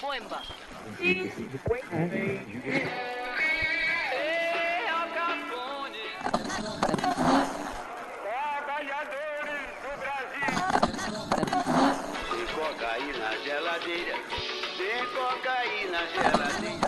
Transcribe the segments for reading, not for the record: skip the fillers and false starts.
boemba. Trabalhadores do Brasil. Tem cocaína na geladeira. Tem cocaína na geladeira.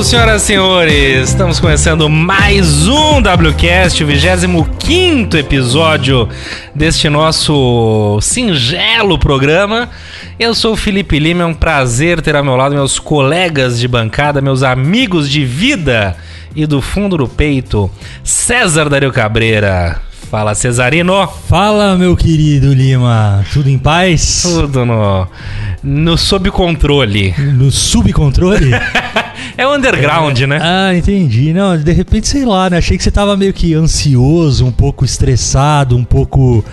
Senhoras e senhores, estamos começando mais um WCast, o 25º episódio deste nosso singelo programa. Eu sou o Felipe Lima, é um prazer ter ao meu lado meus colegas de bancada, meus amigos de vida e do fundo do peito, César Dario Cabreira. Fala, Cesarino. Fala, meu querido Lima. Tudo em paz? Tudo no sob controle. No subcontrole? É o underground, né? Ah, entendi. Não, de repente, sei lá, né? Achei que você tava meio que ansioso, um pouco estressado, um pouco...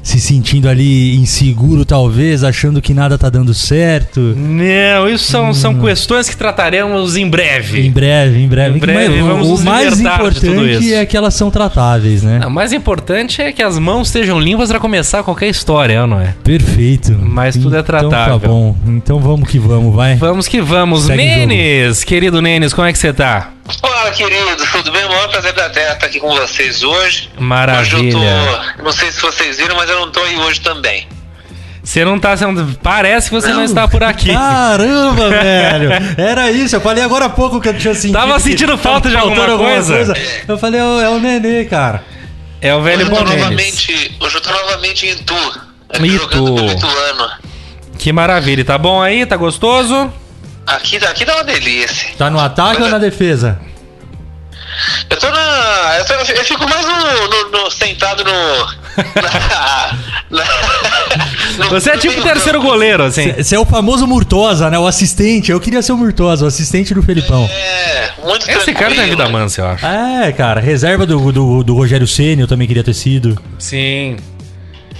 se sentindo ali inseguro, talvez, achando que nada tá dando certo. Não, isso são questões que trataremos em breve. Em breve. Mas vamos o mais importante é que elas são tratáveis, né? O mais importante é que as mãos estejam limpas pra começar qualquer história, não é? Perfeito. Mas tudo é tratável. Então tá bom. Então vamos que vamos, vai. Vamos que vamos. Segue Nenes, querido Nenes, como é que você tá? Olá, querido, tudo bem? O maior prazer da Terra estar aqui com vocês hoje. Maravilha. Hoje eu tô, não sei se vocês viram, mas eu não tô aí hoje também. Você não tá sendo... Parece que você não está por aqui. Caramba, velho. Era isso. Eu falei agora há pouco que eu tinha sentido. Tava sentindo falta de alguma coisa? Eu falei, é o Nenê, cara. É o velho bom Nenes. Hoje eu tô novamente em Itu. Itu. Jogando pelo Ituano. Que maravilha. Tá bom aí? Tá gostoso? Aqui dá uma delícia. Tá no ataque ou na defesa? Eu tô eu fico mais sentado Você é tipo o terceiro goleiro, assim. Você é o famoso Murtosa, né? O assistente. Eu queria ser o Murtosa, o assistente do Felipão. Muito Esse cara tem vida mansa, eu acho. Cara. Reserva do Rogério Ceni, eu também queria ter sido. Sim.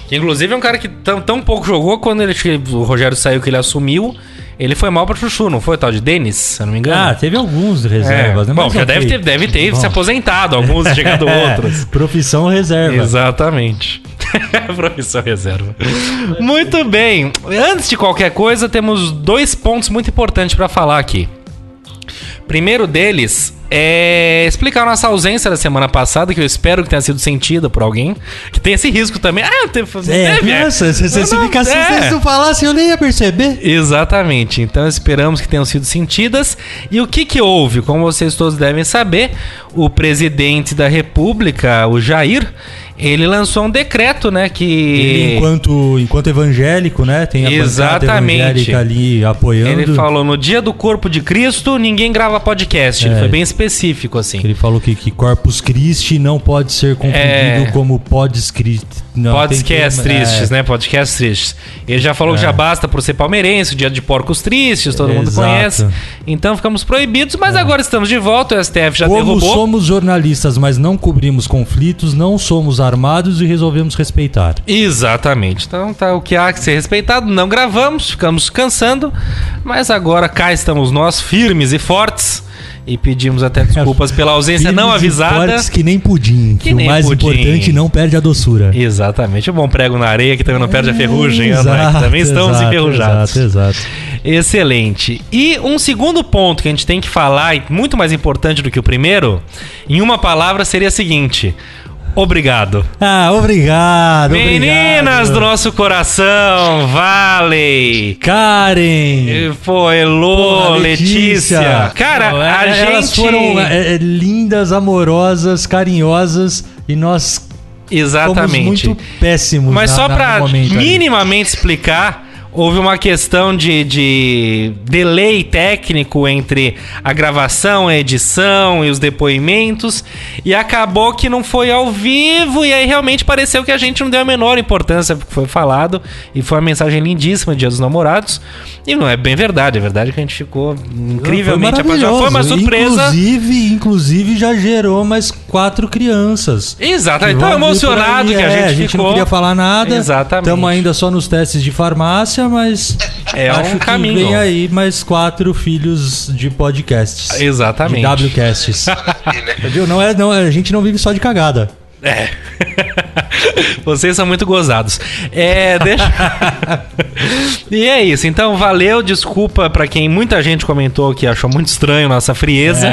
Que inclusive é um cara que tão pouco jogou, quando o Rogério saiu, que ele assumiu, ele foi mal pra chuchu, não foi o tal de Denis, se eu não me engano? Teve alguns reservas, né? Bom, já deve ter se aposentado, alguns chegando outros. Profissão reserva. Exatamente. Profissão reserva. Muito bem. Antes de qualquer coisa, temos 2 pontos muito importantes pra falar aqui. Primeiro deles é explicar a nossa ausência da semana passada, que eu espero que tenha sido sentida por alguém, que tem esse risco também. Se não falasse, eu nem ia perceber. Exatamente, então esperamos que tenham sido sentidas. E o que houve? Como vocês todos devem saber, o presidente da República, o Jair, ele lançou um decreto, né, que... Ele, enquanto evangélico, né, tem a bancada evangélica ali apoiando. Ele falou, no dia do corpo de Cristo, ninguém grava podcast. Ele foi bem específico, assim. Ele falou que Corpus Christi não pode ser confundido como Pods Christi. Podcasts tristes, né, podcasts tristes. Ele já falou que já basta por ser palmeirense, o dia de porcos tristes, todo mundo conhece. Então ficamos proibidos, mas agora estamos de volta, o STF já derrubou. Como somos jornalistas, mas não cobrimos conflitos, não somos armados e resolvemos respeitar. Exatamente. Então tá o que há que ser respeitado. Não gravamos, ficamos cansando, mas agora cá estamos nós, firmes e fortes, e pedimos até desculpas pela ausência não avisada. Fortes que nem pudim, que o mais importante não perde a doçura. Exatamente. O bom prego na areia que também não perde a ferrugem. Exato, também estamos enferrujados. Exato. Excelente. E um segundo ponto que a gente tem que falar, e muito mais importante do que o primeiro, em uma palavra seria a seguinte: obrigado. Obrigado. Meninas do nosso coração, Vale, Karen, Elô, Letícia. Cara, elas foram lindas, amorosas, carinhosas e nós fomos muito péssimos. Mas só pra minimamente explicar, houve uma questão de delay técnico entre a gravação, a edição e os depoimentos, e acabou que não foi ao vivo, e aí realmente pareceu que a gente não deu a menor importância porque foi falado, e foi uma mensagem lindíssima, Dia dos Namorados, e não é bem verdade, é verdade que a gente ficou incrivelmente apaixonado. Foi uma surpresa. Inclusive já gerou mais 4 crianças. Exatamente, tão emocionado que a gente ficou. Não queria falar nada. Exatamente. Estamos ainda só nos testes de farmácia, mas acho que vem aí mais 4 filhos de podcasts. Exatamente. De Wcasts. Viu? Não, a gente não vive só de cagada. É. Vocês são muito gozados. E é isso. Então, valeu. Desculpa pra quem muita gente comentou que achou muito estranho nossa frieza.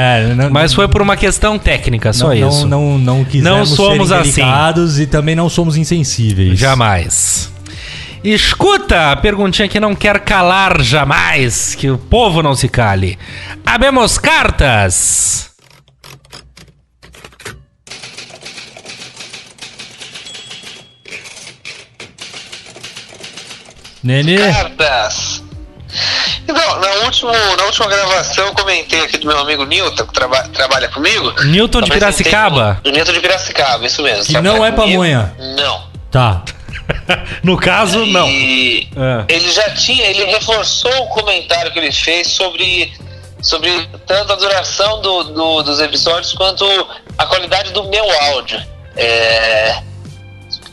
Mas foi por uma questão técnica, só isso. Não quisemos somos ser delicados e também não somos insensíveis. Jamais. Escuta a perguntinha que não quer calar jamais, que o povo não se cale. Abemos cartas. Nenê. Cartas. Então, na última gravação eu comentei aqui do meu amigo Newton, que trabalha comigo. Newton de Piracicaba? Newton de Piracicaba, isso mesmo. Que não é pamonha. Não. Tá. No caso, não. Ele reforçou o comentário que ele fez sobre tanto a duração dos episódios quanto a qualidade do meu áudio.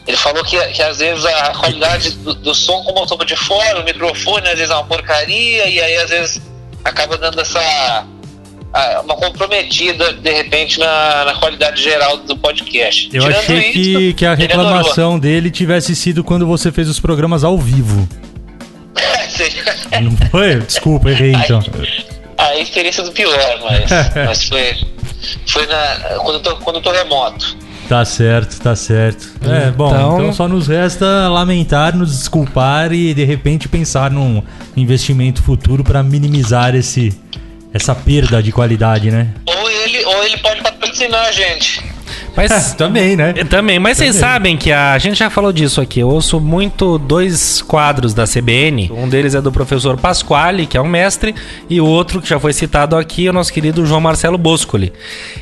Ele falou que às vezes a qualidade do som, como eu toco de fora, o microfone às vezes é uma porcaria, e aí às vezes acaba dando uma comprometida de repente na qualidade geral do podcast. Eu achei que a reclamação dele tivesse sido quando você fez os programas ao vivo. Não foi? Desculpa, errei então. Aí teria sido pior, mas foi quando eu tô remoto. Tá certo. Então só nos resta lamentar, nos desculpar e de repente pensar num investimento futuro para minimizar essa perda de qualidade, né? Ou ele pode patrocinar a gente. Mas também, né? Também, mas vocês sabem que a gente já falou disso aqui. Eu ouço muito 2 quadros da CBN. Um deles é do professor Pasquale, que é um mestre, e o outro que já foi citado aqui é o nosso querido João Marcelo Boscoli.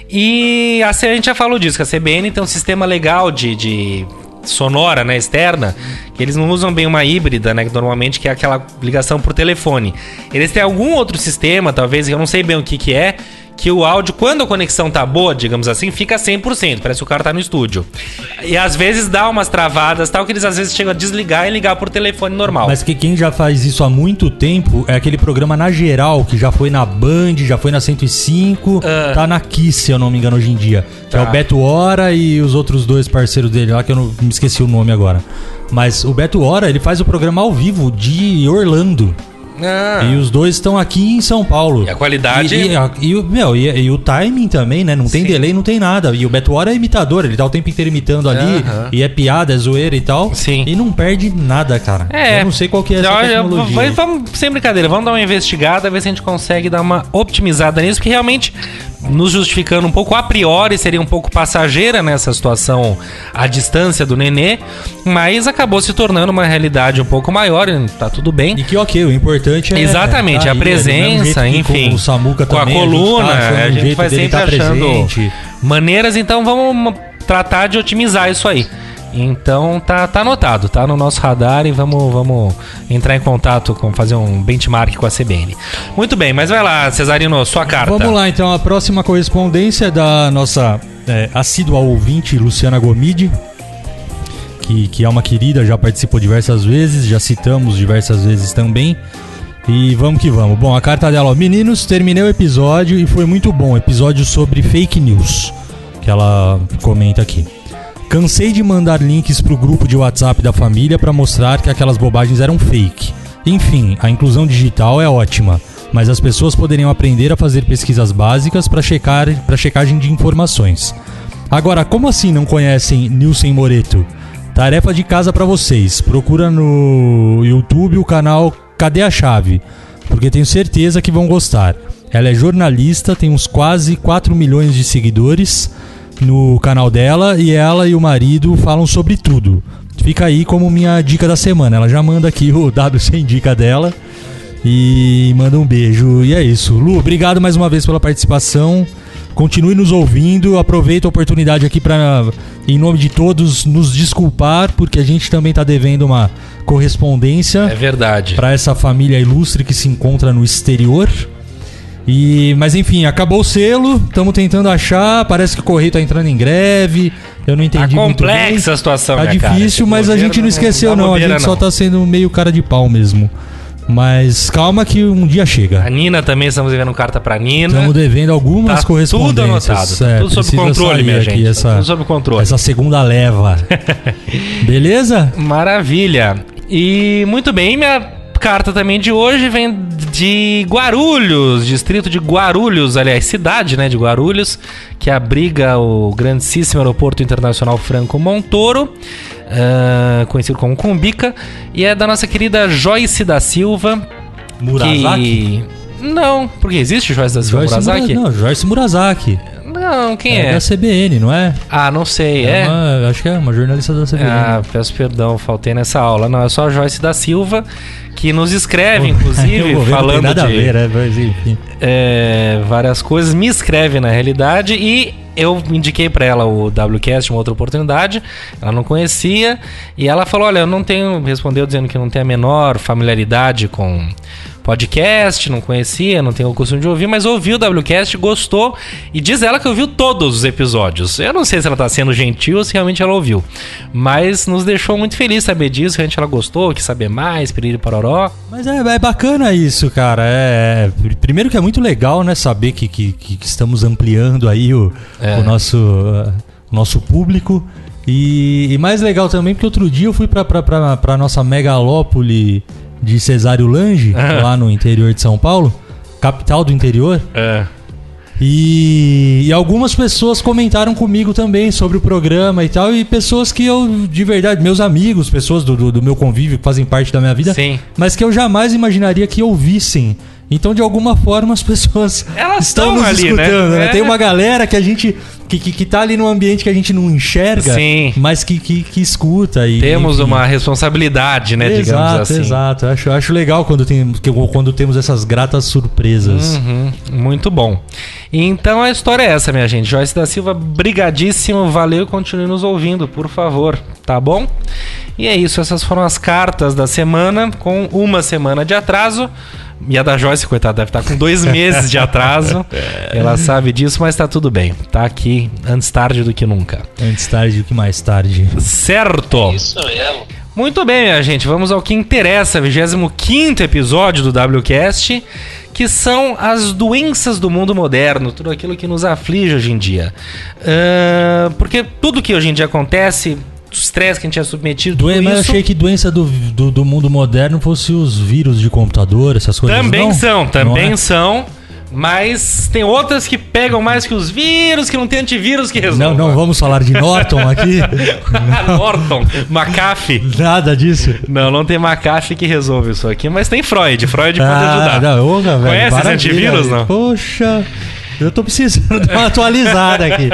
E a gente já falou disso, que a CBN tem um sistema legal de sonora, né, externa, que eles não usam bem uma híbrida, né, que normalmente que é aquela ligação por telefone. Eles têm algum outro sistema, talvez, eu não sei bem o que é, que o áudio, quando a conexão tá boa, digamos assim, fica 100%, parece que o cara tá no estúdio. E às vezes dá umas travadas, tal, que eles às vezes chegam a desligar e ligar por telefone normal. Mas que quem já faz isso há muito tempo é aquele programa Na Geral, que já foi na Band, já foi na 105, tá na Kiss, se eu não me engano, hoje em dia. Que é o Beto Hora e os outros 2 parceiros dele lá, que eu não me esqueci o nome agora. Mas o Beto Hora, ele faz o programa ao vivo de Orlando. E os 2 estão aqui em São Paulo. E a qualidade... E o timing também, né? Não tem delay, não tem nada. E o Beto Hora é imitador, ele tá o tempo inteiro imitando ali. E é piada, é zoeira e tal. Sim. E não perde nada, cara. Eu não sei qual que é essa tecnologia. Vamos, sem brincadeira, vamos dar uma investigada, ver se a gente consegue dar uma optimizada nisso, porque realmente, nos justificando um pouco, a priori seria um pouco passageira nessa situação à distância do Nenê, mas acabou se tornando uma realidade um pouco maior, e tá tudo bem. E que o importante é... Exatamente, tá a presença, enfim, o Samuca com também, a coluna, a gente vai sempre achando presente. Maneiras, então vamos tratar de otimizar isso aí. Então tá anotado, tá no nosso radar e vamos entrar em contato, fazer um benchmark com a CBN. Muito bem, mas vai lá, Cesarino, sua carta. Vamos lá, então, a próxima correspondência é da nossa assídua ouvinte, Luciana Gomide, que é uma querida, já participou diversas vezes, já citamos diversas vezes também. E vamos que vamos. Bom, a carta dela, ó: meninos, terminei o episódio e foi muito bom. Episódio sobre fake news, que ela comenta aqui. Cansei de mandar links pro grupo de WhatsApp da família pra mostrar que aquelas bobagens eram fake. Enfim, a inclusão digital é ótima, mas as pessoas poderiam aprender a fazer pesquisas básicas pra checagem de informações. Agora, como assim não conhecem Nilson Moreto? Tarefa de casa pra vocês. Procura no YouTube o canal Cadê a Chave? Porque tenho certeza que vão gostar. Ela é jornalista, tem uns quase 4 milhões de seguidores no canal dela, e ela e o marido falam sobre tudo. fica aí como minha dica da semana. Ela já manda aqui o WC Indica dela e manda um beijo. E é isso. Lu, obrigado mais uma vez pela participação. Continue nos ouvindo. Aproveito a oportunidade aqui para, em nome de todos, nos desculpar, porque a gente também tá devendo uma correspondência. É verdade. Para essa família ilustre que se encontra no exterior. Mas enfim, acabou o selo, estamos tentando achar, parece que o Correio tá entrando em greve, eu não entendi muito bem. Tá complexa a situação, tá né, difícil, cara? mas a gente não esqueceu não, a gente só tá sendo meio cara de pau mesmo. Mas calma que um dia chega. A Nina também, estamos devendo carta pra Nina. Estamos devendo algumas correspondências. Tudo anotado, tudo sob controle, minha gente. Tudo sob controle. Essa segunda leva. Beleza? Maravilha. E muito bem, minha carta também de hoje vem de Guarulhos, distrito de Guarulhos, aliás, cidade, né, de Guarulhos, que abriga o grandíssimo aeroporto internacional Franco Montoro, conhecido como Cumbica, e é da nossa querida Joyce da Silva. Murasaki? Não, porque existe Joyce da Silva Murasaki? Não, Joyce Murasaki. Não, quem é? É da CBN, não é? Ah, não sei, acho que é uma jornalista da CBN. Ah, peço perdão, faltei nessa aula. Não, é só a Joyce da Silva, que nos escreve, inclusive, falando não tem nada de a ver, né? Mas, enfim. Várias coisas, me escreve na realidade, e eu indiquei pra ela o WCast, uma outra oportunidade, ela não conhecia, e ela falou, olha, eu não tenho, respondeu dizendo que não tem a menor familiaridade com podcast, não conhecia, não tenho o costume de ouvir, mas ouviu o WCast, gostou, e diz ela que ouviu todos os episódios. Eu não sei se ela tá sendo gentil ou se realmente ela ouviu, mas nos deixou muito feliz saber disso, realmente ela gostou, quis saber mais, piriri pororó. Mas é bacana isso, cara. Primeiro que é muito legal, né, saber que estamos ampliando aí o nosso público. E mais legal também, porque outro dia eu fui pra nossa megalópole de Cesário Lange, lá no interior de São Paulo, capital do interior. E algumas pessoas comentaram comigo também sobre o programa e tal, e pessoas que eu, de verdade, meus amigos, pessoas do meu convívio que fazem parte da minha vida, sim, mas que eu jamais imaginaria que ouvissem. Então, de alguma forma, as pessoas estão nos ali, escutando, né? É. Tem uma galera que a gente que tá ali num ambiente que a gente não enxerga, sim, mas que escuta. Temos enfim, uma responsabilidade, né, digamos assim. Exato. Acho legal quando temos essas gratas surpresas. Muito bom. Então a história é essa, minha gente. Joyce da Silva, brigadíssimo, valeu, e continue nos ouvindo, por favor, tá bom? E é isso, essas foram as cartas da semana, com uma semana de atraso. E a da Joyce, coitada, deve estar com 2 meses de atraso. Ela sabe disso, mas tá tudo bem. Tá aqui antes tarde do que nunca. Antes tarde do que mais tarde. Certo. Isso mesmo. Muito bem, minha gente. Vamos ao que interessa. 25º episódio do WCast, que são as doenças do mundo moderno. Tudo aquilo que nos aflige hoje em dia. Porque tudo que hoje em dia acontece, o estresse que a gente é submetido, tudo Mas eu isso... achei que doença do mundo moderno fosse os vírus de computador, essas coisas. Também não? são. Mas tem outras que pegam mais que os vírus, que não tem antivírus que resolva. Não vamos falar de Norton aqui. Norton, McAfee. Nada disso. Não tem McAfee que resolve isso aqui, mas tem Freud. Freud pode ajudar. Velho, conhece esse antivírus, não? Poxa, eu tô precisando dar uma atualizada aqui.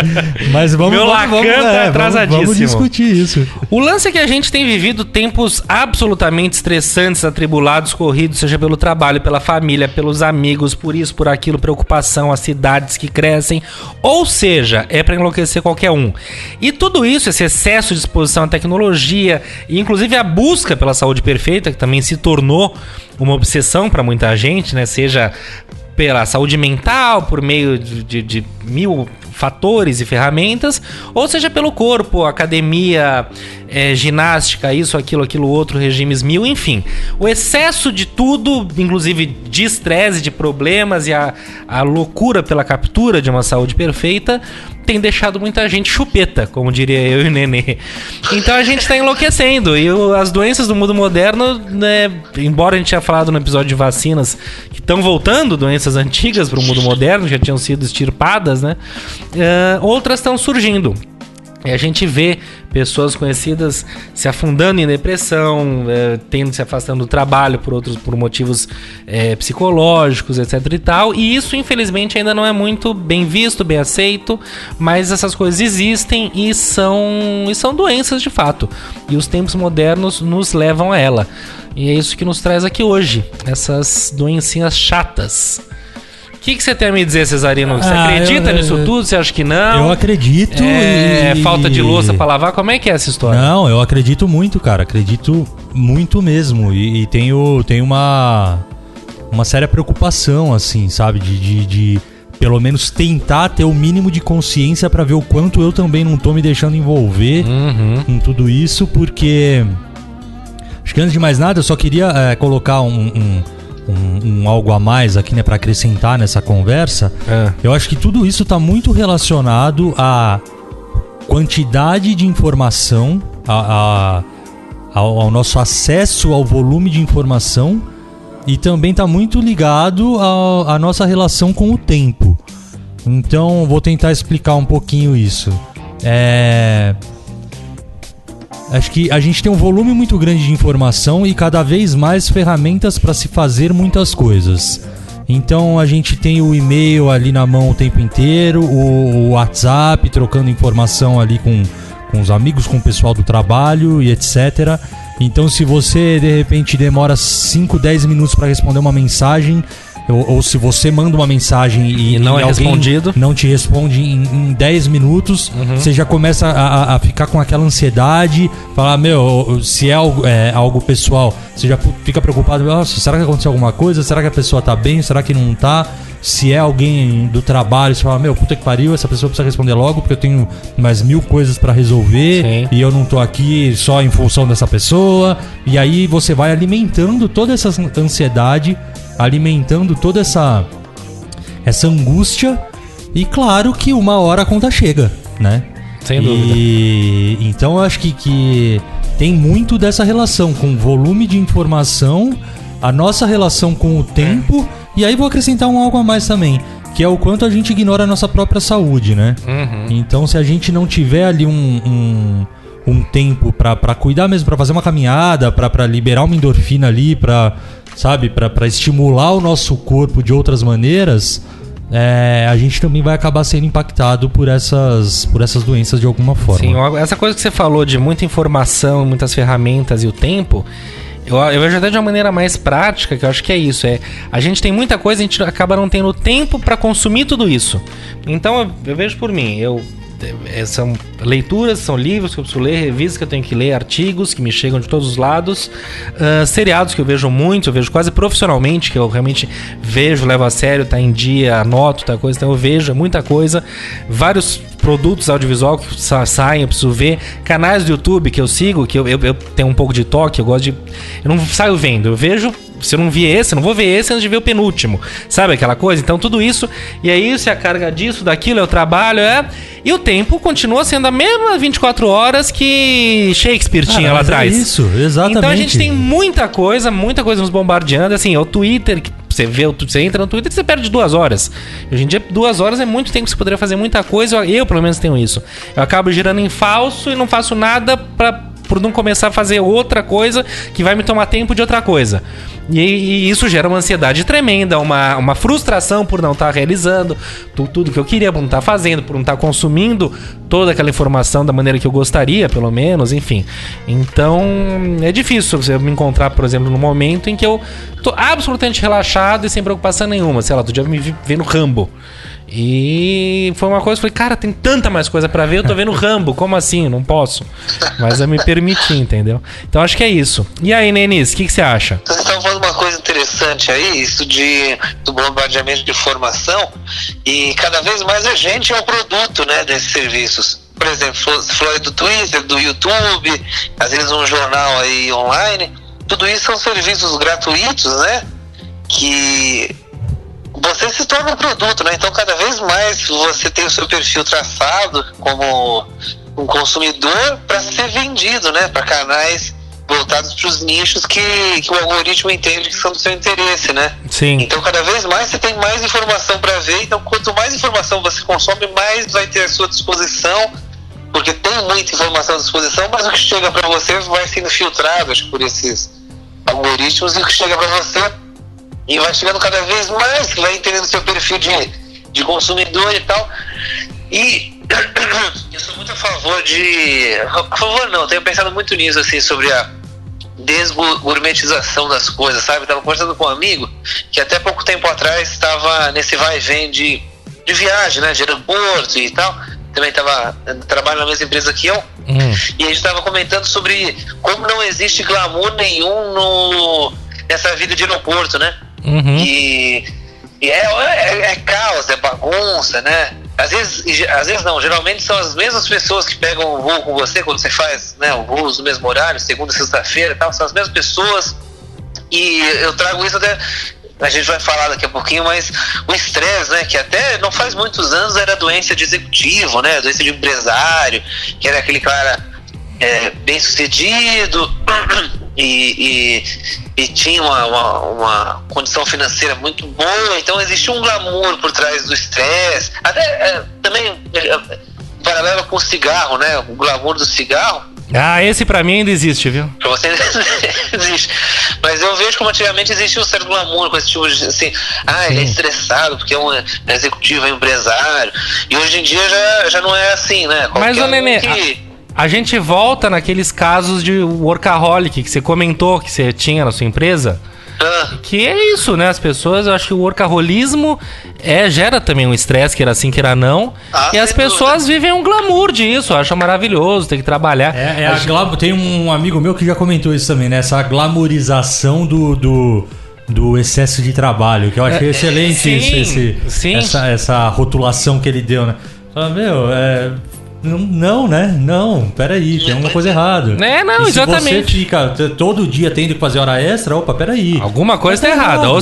Mas vamos tá atrasadíssimo. Vamos discutir isso. O lance é que a gente tem vivido tempos absolutamente estressantes, atribulados, corridos, seja pelo trabalho, pela família, pelos amigos, por isso, por aquilo, preocupação, as cidades que crescem, ou seja, é pra enlouquecer qualquer um. E tudo isso, esse excesso de exposição à tecnologia, e inclusive a busca pela saúde perfeita, que também se tornou uma obsessão pra muita gente, né? Seja pela saúde mental, por meio de mil fatores e ferramentas, ou seja pelo corpo, academia, ginástica, isso, aquilo outro, regimes mil, enfim. O excesso de tudo, inclusive de estresse, de problemas e a loucura pela captura de uma saúde perfeita, tem deixado muita gente chupeta, como diria eu e o Nenê. Então a gente está enlouquecendo. E as doenças do mundo moderno, né, embora a gente tenha falado no episódio de vacinas que estão voltando, doenças antigas para o mundo moderno, já tinham sido extirpadas, né? Outras estão surgindo. E a gente vê pessoas conhecidas se afundando em depressão, se afastando do trabalho por motivos psicológicos, etc e tal. E isso, infelizmente, ainda não é muito bem visto, bem aceito, mas essas coisas existem e são doenças de fato. E os tempos modernos nos levam a ela. E é isso que nos traz aqui hoje, essas doencinhas chatas. O que você tem a me dizer, Cesarino? Você acredita nisso tudo? Você acha que não? Eu acredito. Falta de louça pra lavar? Como é que é essa história? Não, eu acredito muito, cara. Acredito muito mesmo. E tenho uma séria preocupação, assim, sabe? De pelo menos tentar ter o mínimo de consciência pra ver o quanto eu também não tô me deixando envolver em tudo isso, porque... Acho que antes de mais nada, eu só queria colocar um algo a mais aqui, né, para acrescentar nessa conversa. Eu acho que tudo isso está muito relacionado à quantidade de informação, ao nosso acesso ao volume de informação, e também está muito ligado à nossa relação com o tempo. Então, vou tentar explicar um pouquinho isso. Acho que a gente tem um volume muito grande de informação e cada vez mais ferramentas para se fazer muitas coisas. Então a gente tem o e-mail ali na mão o tempo inteiro, o WhatsApp, trocando informação ali com os amigos, com o pessoal do trabalho e etc. Então se você de repente demora 5, 10 minutos para responder uma mensagem, ou se você manda uma mensagem e não é alguém respondido, não te responde em 10 minutos, você já começa a ficar com aquela ansiedade, falar, se é algo pessoal, você já fica preocupado, nossa, será que aconteceu alguma coisa? Será que a pessoa tá bem? Será que não tá? Se é alguém do trabalho, você fala, puta que pariu, essa pessoa precisa responder logo, porque eu tenho mais 1000 coisas pra resolver. Sim. E eu não tô aqui só em função dessa pessoa. E aí você vai alimentando toda essa ansiedade, alimentando toda essa angústia, e claro que uma hora a conta chega, né? Sem dúvida. Então eu acho que tem muito dessa relação com o volume de informação, a nossa relação com o tempo, e aí vou acrescentar algo a mais também, que é o quanto a gente ignora a nossa própria saúde, né? Então se a gente não tiver ali um tempo pra cuidar mesmo, pra fazer uma caminhada, pra liberar uma endorfina ali, pra estimular o nosso corpo de outras maneiras, a gente também vai acabar sendo impactado por essas doenças de alguma forma. Sim, essa coisa que você falou de muita informação, muitas ferramentas e o tempo, eu vejo até de uma maneira mais prática, que eu acho que é isso. A gente tem muita coisa, a gente acaba não tendo tempo para consumir tudo isso. Então eu vejo por mim, são leituras, são livros que eu preciso ler, revistas que eu tenho que ler, artigos que me chegam de todos os lados, seriados que eu vejo muito, eu vejo quase profissionalmente, que eu realmente vejo, levo a sério, tá em dia, anoto, tá coisa, então eu vejo muita coisa, vários produtos audiovisual que saem, eu preciso ver, canais do YouTube que eu sigo, que eu tenho um pouco de toque, eu não saio vendo, eu vejo. Se eu não vi esse, eu não vou ver esse antes de ver o penúltimo. Sabe aquela coisa? Então tudo isso, e aí se a carga disso, daquilo, é o trabalho, e o tempo continua sendo a mesma 24 horas que Shakespeare tinha lá atrás. Isso, exatamente. Então a gente tem muita coisa nos bombardeando, assim, o Twitter, que você entra no Twitter e você perde 2 horas. Hoje em dia, 2 horas é muito tempo que você poderia fazer muita coisa, eu pelo menos tenho isso. Eu acabo girando em falso e não faço nada por não começar a fazer outra coisa que vai me tomar tempo de outra coisa. E isso gera uma ansiedade tremenda, uma frustração por não estar realizando tudo que eu queria, por não estar fazendo, por não estar consumindo toda aquela informação da maneira que eu gostaria, pelo menos, enfim. Então, é difícil você me encontrar, por exemplo, num momento em que eu tô absolutamente relaxado e sem preocupação nenhuma. Sei lá, outro dia eu me vi vendo Rambo. E foi uma coisa, falei, cara, tem tanta mais coisa pra ver, eu tô vendo Rambo, como assim? Não posso. Mas eu me permiti, entendeu? Então acho que é isso. E aí, Nenis, o que você acha? Vocês estavam falando uma coisa interessante aí, isso do bombardeamento de informação, e cada vez mais a gente é o produto, né, desses serviços. Por exemplo, você falou aí do Twitter, do YouTube, às vezes um jornal aí online, tudo isso são serviços gratuitos, né, que você se torna um produto, né? Então cada vez mais você tem o seu perfil traçado como um consumidor para ser vendido, né? Para canais voltados para os nichos que o algoritmo entende que são do seu interesse, né? Sim. Então cada vez mais você tem mais informação para ver. Então quanto mais informação você consome, mais vai ter à sua disposição porque tem muita informação à disposição, mas o que chega para você vai sendo filtrado, acho, por esses algoritmos, e o que chega para você e vai chegando cada vez mais, vai entendendo o seu perfil de consumidor e tal. E eu sou muito a favor não, tenho pensado muito nisso, assim, sobre a desgourmetização das coisas, sabe? Tava conversando com um amigo que até pouco tempo atrás estava nesse vai e vem de viagem, né, de aeroporto e tal, também trabalha na mesma empresa que eu, e a gente estava comentando sobre como não existe glamour nenhum nessa vida de aeroporto, né? E é caos, é bagunça, né? Às vezes não, geralmente são as mesmas pessoas que pegam o voo com você quando você faz, né, o voo no mesmo horário, segunda, sexta-feira e tal, são as mesmas pessoas. E eu trago isso até, a gente vai falar daqui a pouquinho, mas o estresse, né, que até não faz muitos anos era doença de executivo, né, doença de empresário, que era aquele cara bem sucedido e tinha uma condição financeira muito boa, então existia um glamour por trás do estresse, até também paralelo com o cigarro, né, o glamour do cigarro. Esse pra mim ainda existe, viu? Pra você existe. Mas eu vejo como antigamente existia um certo glamour com esse tipo de, assim, ele é estressado porque é um executivo, é um empresário, e hoje em dia já não é assim, né? Mas, ô Nenê, a gente volta naqueles casos de workaholic que você comentou que você tinha na sua empresa. Que é isso, né? As pessoas, eu acho que o workaholismo gera também um estresse, queira sim, queira não. E as pessoas vivem um glamour disso, acham maravilhoso, tem que trabalhar. Tem um amigo meu que já comentou isso também, né? Essa glamourização do excesso de trabalho, que eu achei excelente essa rotulação que ele deu, né? Não, né? Não, peraí, tem uma coisa errada. Não, exatamente. Se você fica todo dia tendo que fazer hora extra, peraí. Alguma coisa tá errada. Ou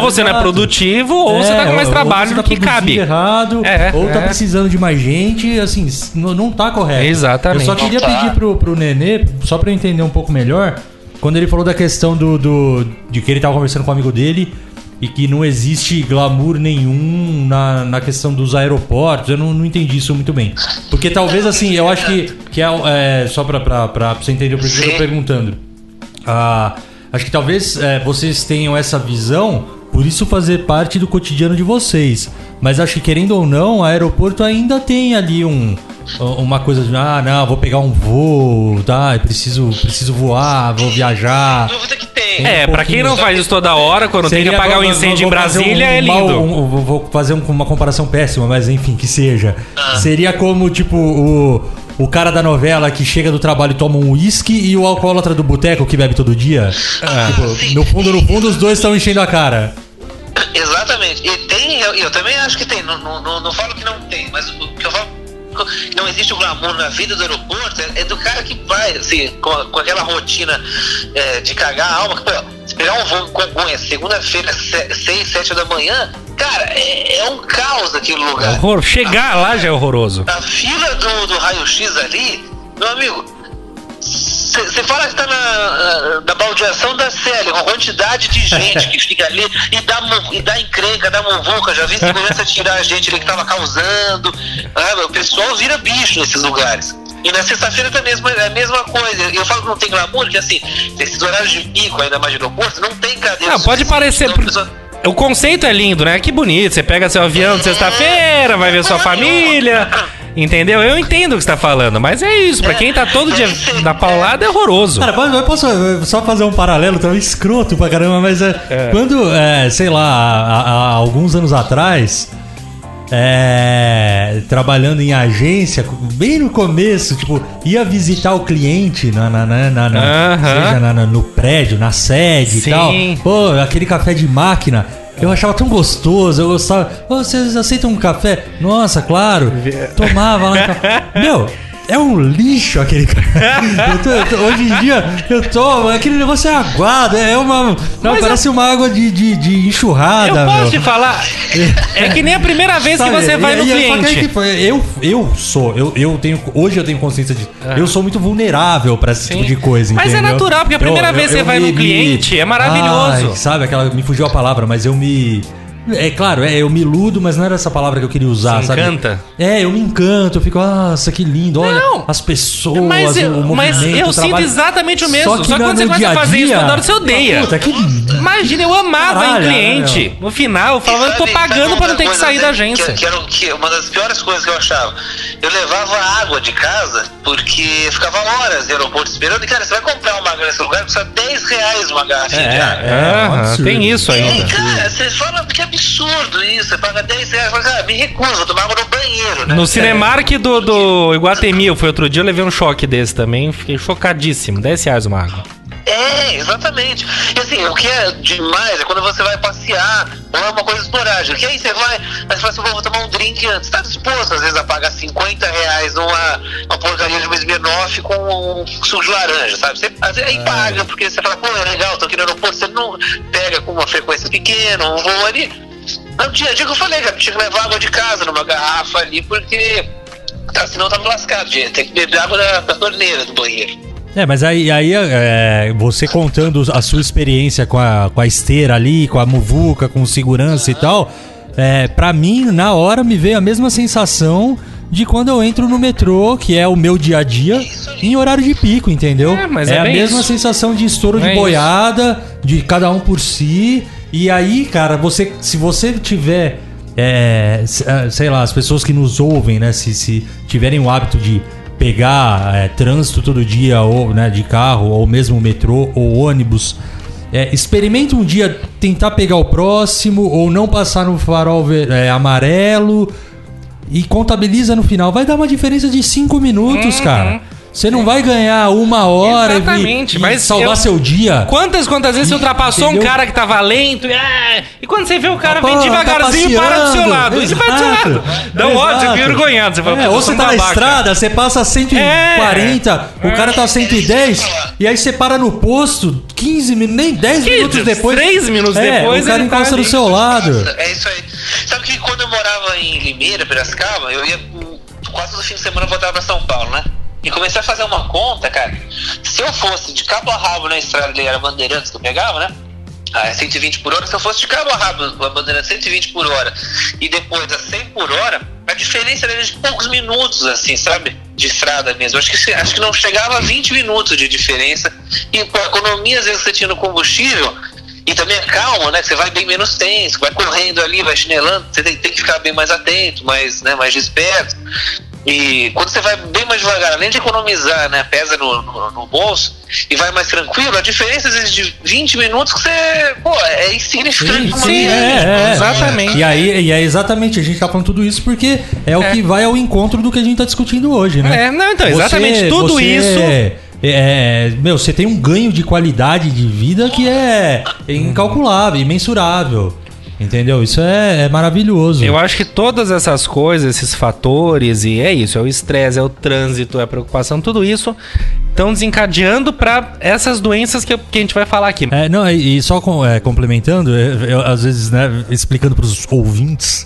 você não é produtivo, ou você tá com mais trabalho do que cabe. Errado, ou tá precisando de mais gente, assim, não tá correto. Exatamente. Eu só queria pedir pro Nenê, só pra eu entender um pouco melhor, quando ele falou da questão de que ele tava conversando com um amigo dele e que não existe glamour nenhum na questão dos aeroportos. Eu não entendi isso muito bem. Porque talvez, assim, eu acho que só pra você entender o porquê eu tô perguntando. Acho que talvez vocês tenham essa visão, por isso fazer parte do cotidiano de vocês. Mas acho que, querendo ou não, o aeroporto ainda tem ali uma coisa de, não, vou pegar um voo, tá? Eu preciso voar, vou viajar. Dúvida que tem. Pra quem não faz isso toda hora, quando tem que apagar um incêndio em Brasília, é lindo. Vou fazer uma comparação péssima, mas enfim, que seja. Seria como, tipo, o cara da novela que chega do trabalho e toma um uísque e o alcoólatra do boteco que bebe todo dia. No fundo, os dois estão enchendo a cara. Exatamente. E tem, eu também acho que tem. Não falo que não tem, mas o que eu falo, não existe o glamour na vida do aeroporto, é do cara que vai, assim, com aquela rotina de cagar a alma. Se pegar um voo em Congonhas, segunda-feira, 6, 7 da manhã, cara, é um caos aquele lugar. Chegar lá já é horroroso. A fila do raio-x ali, meu amigo, você fala que tá na baldeação da Célia, uma quantidade de gente que fica ali e dá encrenca, dá muvuca. Já vi que começa a tirar a gente ali que tava causando. O pessoal vira bicho nesses lugares. E na sexta-feira também é a mesma coisa. Eu falo que não tem glamour, que assim, esses horários de pico, ainda mais de aeroporto, não tem cadeira. Pode parecer. O conceito é lindo, né? Que bonito. Você pega seu avião de sexta-feira, vai ver sua família. Entendeu? Eu entendo o que você tá falando, mas é isso. Pra quem tá todo dia na paulada, é horroroso. Cara, eu posso só fazer um paralelo, tá escroto pra caramba, mas quando, sei lá, há alguns anos atrás, trabalhando em agência, bem no começo, tipo, ia visitar o cliente seja no prédio, na sede e tal. Pô, aquele café de máquina. Eu achava tão gostoso, eu gostava. Vocês aceitam um café? Nossa, claro. Tomava lá. Meu, é um lixo aquele cara. Hoje em dia, eu tomo. Aquele negócio é aguado. Parece uma água de enxurrada. Eu posso te falar. É que nem a primeira vez que você vai no cliente. Hoje eu tenho consciência de. Eu sou muito vulnerável pra esse tipo de coisa. Mas entendeu? É natural, porque a primeira vez que você vai no cliente é maravilhoso. Sabe, me fugiu a palavra, mas eu me É claro, eu me iludo, mas não era essa palavra que eu queria usar, Se sabe? encanta? Eu me encanto, eu fico, nossa, que lindo, olha Não, as pessoas, Mas o eu movimento, sinto o trabalho. exatamente o mesmo. Só que no quando você dia começa a fazer isso, dia, toda hora você odeia. Puta, que lindo. Imagina, eu amava Caralho, em cliente. No final, eu falava, eu tô pagando pra não ter que sair da agência. Que uma das piores coisas que eu achava. Eu levava água de casa porque ficava horas no aeroporto esperando. E, cara, você vai comprar uma água nesse lugar, custa R$10 uma garrafinha de água. absurdo. Tem isso E, ainda. cara, você fala que absurdo isso. Você paga R$10. Eu falo, cara, me recuso, vou tomar água no banheiro, né? No Cinemark do Iguatemi, eu fui outro dia, eu levei um choque desse também. Fiquei chocadíssimo. R$10 uma água. Exatamente. E assim, o que é demais é quando você vai passear, ou é uma coisa esporádica. Que aí você vai, aí você fala assim, vou tomar um drink antes. Tá disposto, às vezes, a pagar R$50 uma porcaria de uma Smirnoff com um suco de laranja, sabe? Você aí paga, porque você fala, pô, é legal, tô aqui no aeroporto, você não pega com uma frequência pequena, um voo ali. No dia a dia que eu falei, cara, tinha que levar água de casa numa garrafa ali, porque senão eu tava lascado, tem que beber água da torneira do banheiro. Mas aí você contando a sua experiência com a esteira ali, com a muvuca, com segurança e tal, pra mim, na hora, me veio a mesma sensação de quando eu entro no metrô, que é o meu dia a dia, em horário de pico, entendeu? Mas a bem mesma isso. sensação de estouro de boiada, de cada um por si. E aí, cara, se você tiver, sei lá, as pessoas que nos ouvem, né, se tiverem o hábito de pegar trânsito todo dia, ou né, de carro, ou mesmo metrô ou ônibus, experimenta um dia tentar pegar o próximo, ou não passar no farol amarelo, e contabiliza no final. Vai dar uma diferença de 5 minutos, cara. Você não vai ganhar 1 hora Exatamente, e mas salvar seu dia. Quantas vezes você ultrapassou Entendeu? um cara que tava lento e quando você vê o cara vem Tá devagarzinho e para do seu passeando. lado. Ele para do seu lado. Dá um ódio, você fica envergonhado. Você fala, Ou você tá na estrada, você passa 140, o cara tá 110, e aí você para no posto 15 minutos, nem 10 minutos depois. 3 minutos depois, o cara ele tá encosta ali. do seu lado. É isso aí. Sabe que quando eu morava em Limeira, Piracicaba, eu ia quase todo fim de semana, eu voltava pra São Paulo, né? E comecei a fazer uma conta, cara. Se eu fosse de cabo a rabo na estrada, ali era Bandeirantes que eu pegava, né? 120 por hora. Se eu fosse de cabo a rabo na Bandeirantes 120 por hora e depois a 100 por hora, a diferença era de poucos minutos, assim, sabe? De estrada mesmo. Acho que não chegava a 20 minutos de diferença. E com a economia, às vezes, que você tinha no combustível, e também a calma, né? Que você vai bem menos tenso, vai correndo ali, vai chinelando, você tem que ficar bem mais atento, mais desperto. E quando você vai bem mais devagar, além de economizar, né, pesa no bolso e vai mais tranquilo, a diferença às vezes de 20 minutos que você, é insignificante. Exatamente. E aí é exatamente, a gente tá falando tudo isso porque é o que vai ao encontro do que a gente tá discutindo hoje, né? Exatamente, tudo isso. Você tem um ganho de qualidade de vida que é incalculável, imensurável. Entendeu? Isso é maravilhoso. Eu acho que todas essas coisas, esses fatores, e é isso, é o estresse, é o trânsito, é a preocupação, tudo isso estão desencadeando para essas doenças que a gente vai falar aqui. E só complementando, eu, às vezes, né, explicando para os ouvintes,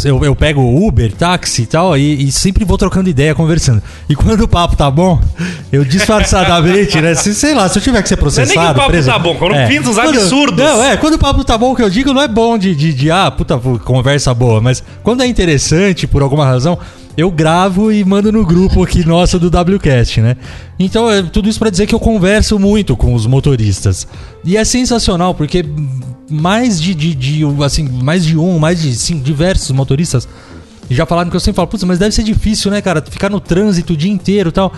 eu pego Uber, táxi e tal, e sempre vou trocando ideia, conversando. E quando o papo tá bom, eu disfarçadamente, né? Sei lá, se eu tiver que ser processado. Não é nem que o papo tá bom, quando pinta uns absurdos. Quando o papo tá bom, o que eu digo não é bom puta conversa boa, mas quando é interessante, por alguma razão, eu gravo e mando no grupo aqui nosso do WCast, né? Então, tudo isso pra dizer que eu converso muito com os motoristas. E é sensacional, porque mais de diversos motoristas já falaram que eu sempre falo, putz, mas deve ser difícil, né, cara? Ficar no trânsito o dia inteiro e tal.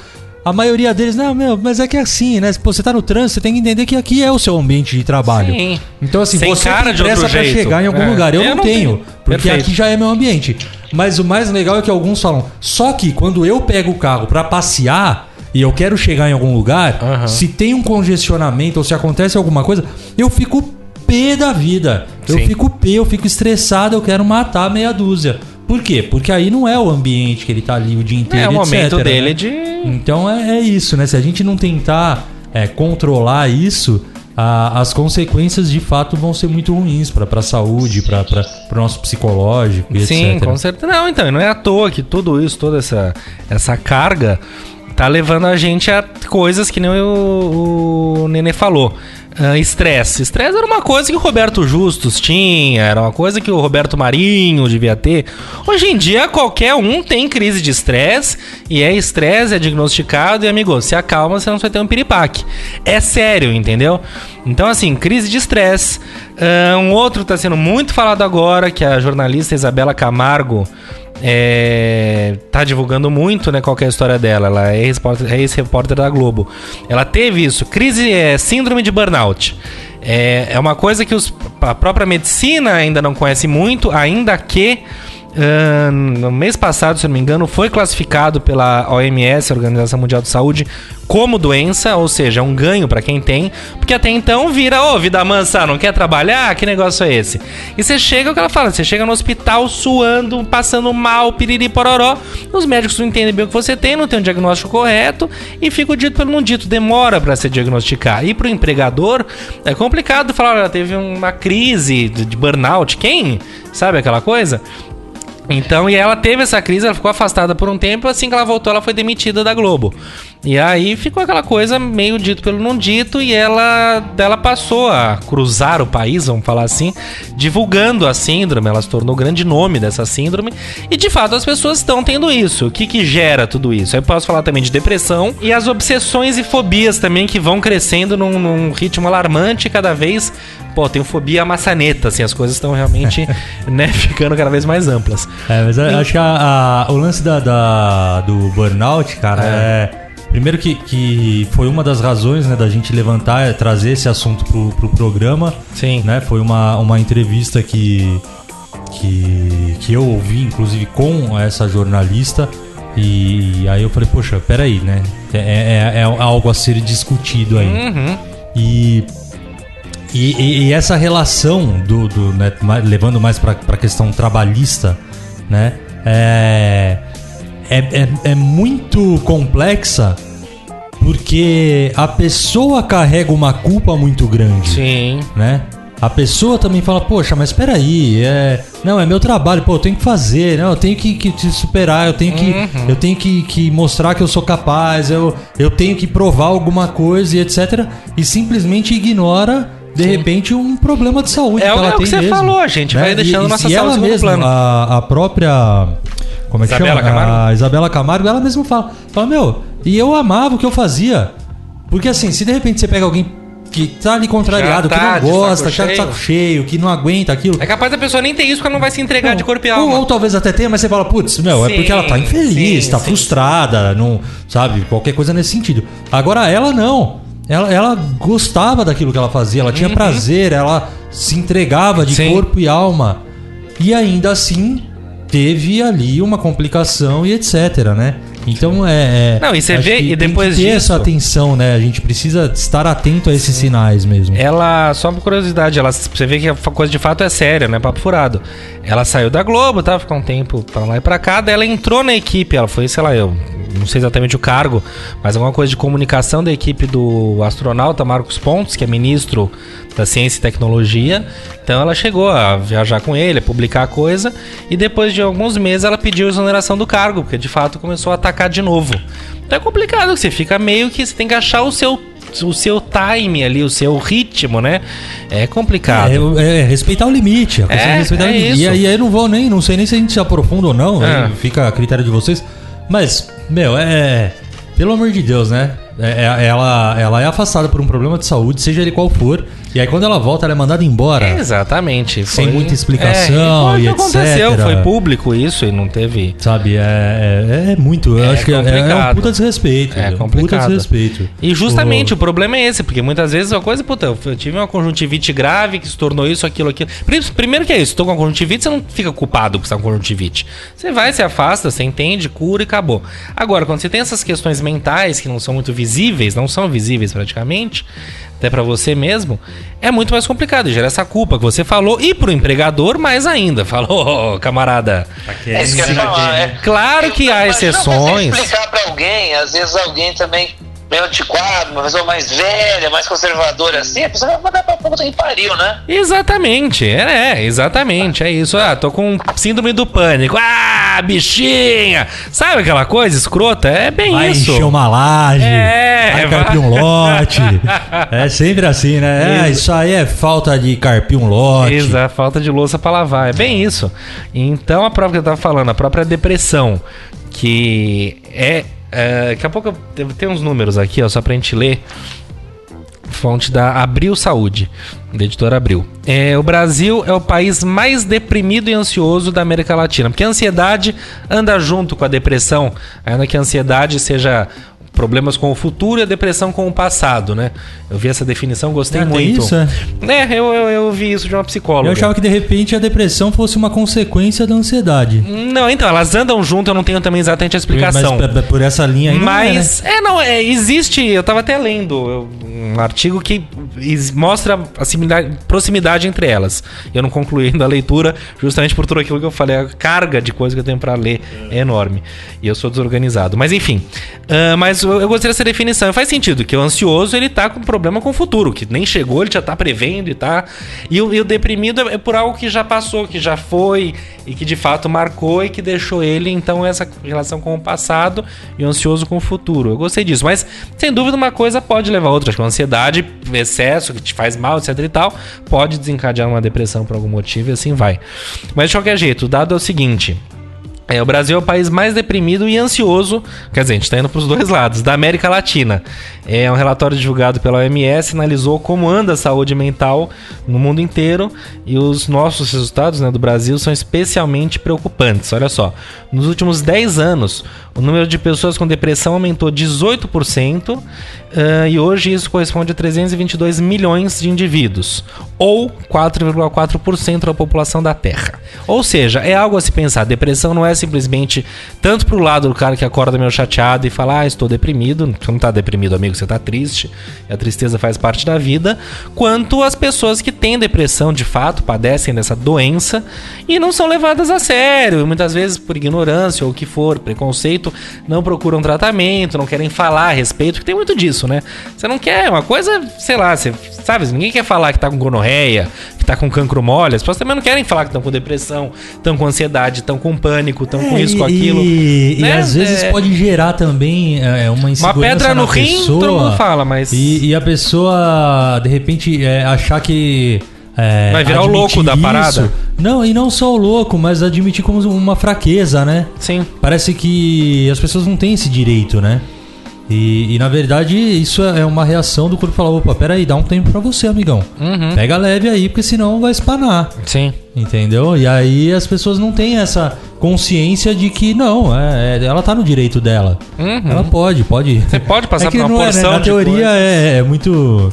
A maioria deles, mas é que é assim, né? Pô, você tá no trânsito, você tem que entender que aqui é o seu ambiente de trabalho. Sim. Então, assim, Sem você cara tem de outro pressa pra jeito. chegar em algum lugar. Eu não tenho, porque Perfeito. aqui já é meu ambiente. Mas o mais legal é que alguns falam, só que quando eu pego o carro pra passear e eu quero chegar em algum lugar, se tem um congestionamento ou se acontece alguma coisa, eu fico pé da vida. Eu fico estressado, eu quero matar meia dúzia. Por quê? Porque aí não é o ambiente que ele tá ali o dia inteiro, É o momento dele né? de... Então é isso, né? Se a gente não tentar controlar isso, as consequências de fato vão ser muito ruins pra saúde, pra nosso psicológico e Sim, etc. com certeza. Não, então, não é à toa que tudo isso, toda essa carga tá levando a gente a coisas que nem o Nenê falou. Estresse. Estresse era uma coisa que o Roberto Justus tinha, era uma coisa que o Roberto Marinho devia ter. Hoje em dia, qualquer um tem crise de estresse, e estresse, é diagnosticado, e amigo, se acalma, você não vai ter um piripaque. É sério, entendeu? Então, assim, crise de estresse. Um outro que tá sendo muito falado agora, que a jornalista Isabela Camargo tá divulgando muito, né, qual que é a história dela. Ela é ex-repórter da Globo. Ela teve isso, síndrome de burnout. É uma coisa que a própria medicina ainda não conhece muito, ainda que no mês passado, se não me engano, foi classificado pela OMS, Organização Mundial de Saúde, como doença, ou seja, um ganho pra quem tem, porque até então vira, vida mansa, não quer trabalhar? Que negócio é esse? E você chega, o que ela fala, você chega no hospital suando, passando mal, piriri pororó, os médicos não entendem bem o que você tem, não tem um diagnóstico correto, e fica o dito pelo não dito, demora pra se diagnosticar. E pro empregador, é complicado falar, ela teve uma crise de burnout, quem? Sabe aquela coisa? Então, e ela teve essa crise, ela ficou afastada por um tempo, assim que ela voltou, ela foi demitida da Globo. E aí ficou aquela coisa meio dito pelo não dito, e ela passou a cruzar o país, vamos falar assim, divulgando a síndrome. Ela se tornou o grande nome dessa síndrome, e de fato as pessoas estão tendo isso. O que gera tudo isso? Aí eu posso falar também de depressão e as obsessões e fobias também, que vão crescendo num ritmo alarmante cada vez. Pô, tenho fobia à maçaneta, assim, as coisas estão realmente né, ficando cada vez mais amplas. Mas acho que o lance do burnout, cara, primeiro que foi uma das razões, né, da gente levantar, trazer esse assunto pro programa. Sim. Né, foi uma entrevista que eu ouvi, inclusive, com essa jornalista. E aí eu falei, poxa, peraí, né? É algo a ser discutido aí. Uhum. E essa relação né, levando mais para a questão trabalhista, né, é muito complexa, porque a pessoa carrega uma culpa muito grande. Sim. Né? A pessoa também fala, poxa, mas espera aí, não, é meu trabalho, pô, eu tenho que fazer, não, eu tenho que te superar, eu tenho que mostrar que eu sou capaz, eu tenho que provar alguma coisa e etc. E simplesmente ignora, de repente, um problema de saúde que ela tem mesmo. É o que você falou, a gente vai deixando nossa saúde no segundo plano. A própria... Como é que Isabela chama? Camargo? A Isabela Camargo, ela mesma fala, meu, e eu amava o que eu fazia. Porque assim, se de repente você pega alguém que tá ali contrariado, que não gosta, que tá de saco cheio, que não aguenta aquilo... É capaz da pessoa nem ter isso, porque ela não vai se entregar de corpo e alma. Ou talvez até tenha, mas você fala, putz, é porque ela tá infeliz, tá frustrada, não, sabe? Qualquer coisa nesse sentido. Agora ela não. Ela gostava daquilo que ela fazia, ela tinha prazer, ela se entregava de corpo e alma. E ainda assim, teve ali uma complicação e etc, né? Então Não, e você vê, e depois tem que ter disso, essa atenção, né? A gente precisa estar atento a esses sinais mesmo. Ela, só por curiosidade, você vê que a coisa de fato é séria, não é papo furado. Ela saiu da Globo, tá? Ficou um tempo pra lá e pra cá, daí ela entrou na equipe, ela foi, sei lá, eu não sei exatamente o cargo, mas alguma coisa de comunicação da equipe do astronauta Marcos Pontes, que é ministro da Ciência e Tecnologia. Então ela chegou a viajar com ele, a publicar a coisa, e depois de alguns meses ela pediu exoneração do cargo, porque de fato começou a atacar de novo. Então é complicado, você fica meio que... Você tem que achar o seu time ali, o seu ritmo, né? É complicado. Respeitar o limite. Respeitar o limite. E aí eu não sei nem se a gente se aprofunda ou não, fica a critério de vocês. Mas, pelo amor de Deus, né? Ela é afastada por um problema de saúde, seja ele qual for. E aí quando ela volta, ela é mandada embora. Exatamente. Sem muita explicação e etc. Aconteceu, foi público isso e não teve... Sabe, muito... Eu acho que é um puta desrespeito. É complicado. Um puta desrespeito. E justamente o problema é esse, porque muitas vezes a coisa... eu tive uma conjuntivite grave que se tornou isso, aquilo. Primeiro que é isso, estou com a conjuntivite, você não fica culpado por estar com conjuntivite. Você vai, se afasta, você entende, cura e acabou. Agora, quando você tem essas questões mentais que não são muito visíveis, não são visíveis praticamente, até pra você mesmo, é muito mais complicado. Gera essa culpa que você falou, e pro empregador mais ainda. Falou, camarada. É isso que eu ia falar, Claro que há exceções. Você explicar pra alguém, às vezes alguém também meio antiquado, uma pessoa mais velha, mais conservadora assim, a pessoa vai mandar pra puta que pariu, né? Exatamente, exatamente, é isso. Tô com síndrome do pânico. Bichinha! Sabe aquela coisa escrota? É bem vai isso. Vai encher uma laje, vai carpir um lote. É sempre assim, né? Isso aí é falta de carpir um lote. Exato, falta de louça pra lavar, é bem isso. Então a própria que eu tava falando, a própria depressão, que daqui a pouco eu tenho uns números aqui, ó, só pra gente ler. Fonte da Abril Saúde, da editora Abril. O Brasil é o país mais deprimido e ansioso da América Latina, porque a ansiedade anda junto com a depressão, ainda que a ansiedade seja problemas com o futuro e a depressão com o passado, né? Eu vi essa definição, gostei muito. Isso, eu vi isso de uma psicóloga. Eu achava que de repente a depressão fosse uma consequência da ansiedade. Não, então, elas andam junto, eu não tenho também exatamente a explicação. Mas por essa linha aí mas, não é, né? Existe, eu tava até lendo um artigo que mostra a proximidade entre elas. Eu não concluí ainda a leitura, justamente por tudo aquilo que eu falei, a carga de coisa que eu tenho pra ler é enorme. E eu sou desorganizado. Mas enfim, mas eu gostei dessa definição. Faz sentido que o ansioso, ele tá com problema com o futuro, que nem chegou, ele já tá prevendo e tá... E o deprimido é por algo que já passou, que já foi e que de fato marcou e que deixou ele, então, essa relação com o passado e o ansioso com o futuro. Eu gostei disso, mas sem dúvida uma coisa pode levar a outra. Acho que a ansiedade, excesso, que te faz mal, etc e tal, pode desencadear uma depressão por algum motivo e assim vai. Mas de qualquer jeito, o dado é o seguinte... o Brasil é o país mais deprimido e ansioso, quer dizer, a gente tá indo pros dois lados, da América Latina. Um relatório divulgado pela OMS analisou como anda a saúde mental no mundo inteiro e os nossos resultados, né, do Brasil são especialmente preocupantes. Olha só, nos últimos 10 anos, o número de pessoas com depressão aumentou 18% e hoje isso corresponde a 322 milhões de indivíduos, ou 4,4% da população da Terra. Ou seja, é algo a se pensar. Depressão não é simplesmente tanto pro lado do cara que acorda meio chateado e fala, estou deprimido. Você não tá deprimido, amigo, você tá triste. E a tristeza faz parte da vida. Quanto as pessoas que têm depressão, de fato, padecem dessa doença e não são levadas a sério. E muitas vezes por ignorância ou o que for, preconceito, não procuram tratamento, não querem falar a respeito, porque tem muito disso, né? Você não quer uma coisa, sei lá, você sabe, ninguém quer falar que tá com gonorreia, que tá com cancro mole. As pessoas também não querem falar que estão com depressão, estão com ansiedade, estão com pânico, estão com isso, com aquilo. E às vezes pode gerar também uma insegurança. Uma pedra no rim, todo mundo fala, mas... E a pessoa, de repente, achar que... vai virar o louco da parada. Não, e não só o louco, mas admitir como uma fraqueza, né? Sim. Parece que as pessoas não têm esse direito, né? E na verdade isso é uma reação do corpo falar, opa, peraí, dá um tempo pra você, amigão. Pega leve aí, porque senão vai espanar. Sim. Entendeu? E aí as pessoas não têm essa consciência de que não, ela tá no direito dela. Ela pode. Você pode passar por uma porção né? Na de teoria é muito,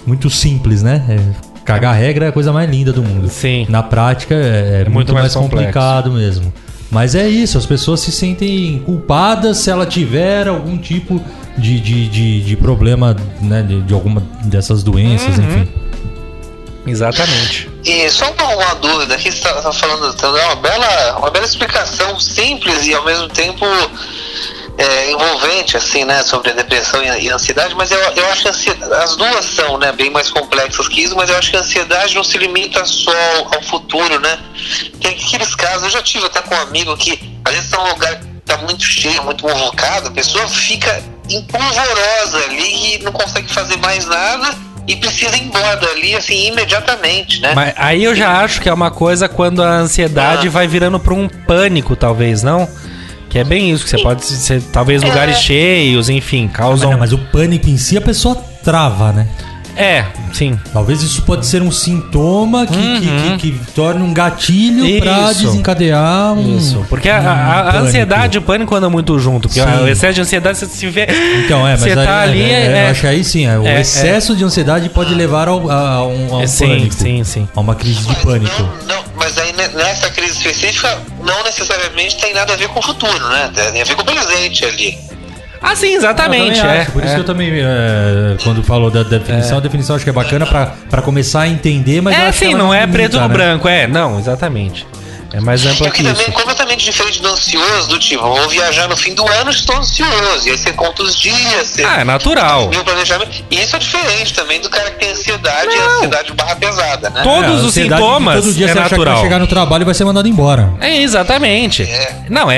muito simples, né? Cagar regra é a coisa mais linda do mundo. Sim. Na prática é muito mais complicado mesmo. Mas é isso, as pessoas se sentem culpadas se ela tiver algum tipo de problema, né, de alguma dessas doenças, enfim. Exatamente. E só uma dúvida aqui, você tá falando, tá dando uma bela explicação simples e ao mesmo tempo envolvente, assim, né, sobre a depressão e a ansiedade, mas eu acho que as duas são, né, bem mais complexas que isso, mas eu acho que a ansiedade não se limita só ao futuro, né? Tem aqueles casos, eu já tive até com um amigo que às vezes tá num lugar que tá muito cheio, muito movocado, a pessoa fica empolvorosa ali e não consegue fazer mais nada e precisa ir embora dali, assim, imediatamente, né? Mas aí eu já acho que é uma coisa quando a ansiedade vai virando pra um pânico, talvez, não? Que é bem isso, que você pode ser, talvez, lugares cheios, enfim, causam... Mas o pânico em si, a pessoa trava, né? Sim. Talvez isso pode ser um sintoma que torne um gatilho pra desencadear Isso, porque a ansiedade e o pânico andam muito junto, porque o excesso de ansiedade, você se vê... Então, mas você tá ali... eu acho que aí sim, o excesso de ansiedade pode levar ao pânico. Sim. A uma crise de pânico. Não, mas aí nessa crise específica, não necessariamente tem nada a ver com o futuro, né? Tem a ver com o presente ali. Sim, exatamente. Por isso que eu também, quando falou da definição, a definição acho que é bacana pra começar a entender, mas eu acho que não é preto no branco, não, exatamente. É mais amplo que isso. Como eu também completamente diferente do ansioso, do tipo, vou viajar no fim do ano, estou ansioso. E aí você conta os dias. Você é natural. O planejamento. E isso é diferente também do cara que tem ansiedade e ansiedade barra pesada, né? Todos os sintomas todo dia é você acha que natural. vai chegar no trabalho e vai ser mandado embora. É, exatamente. Não,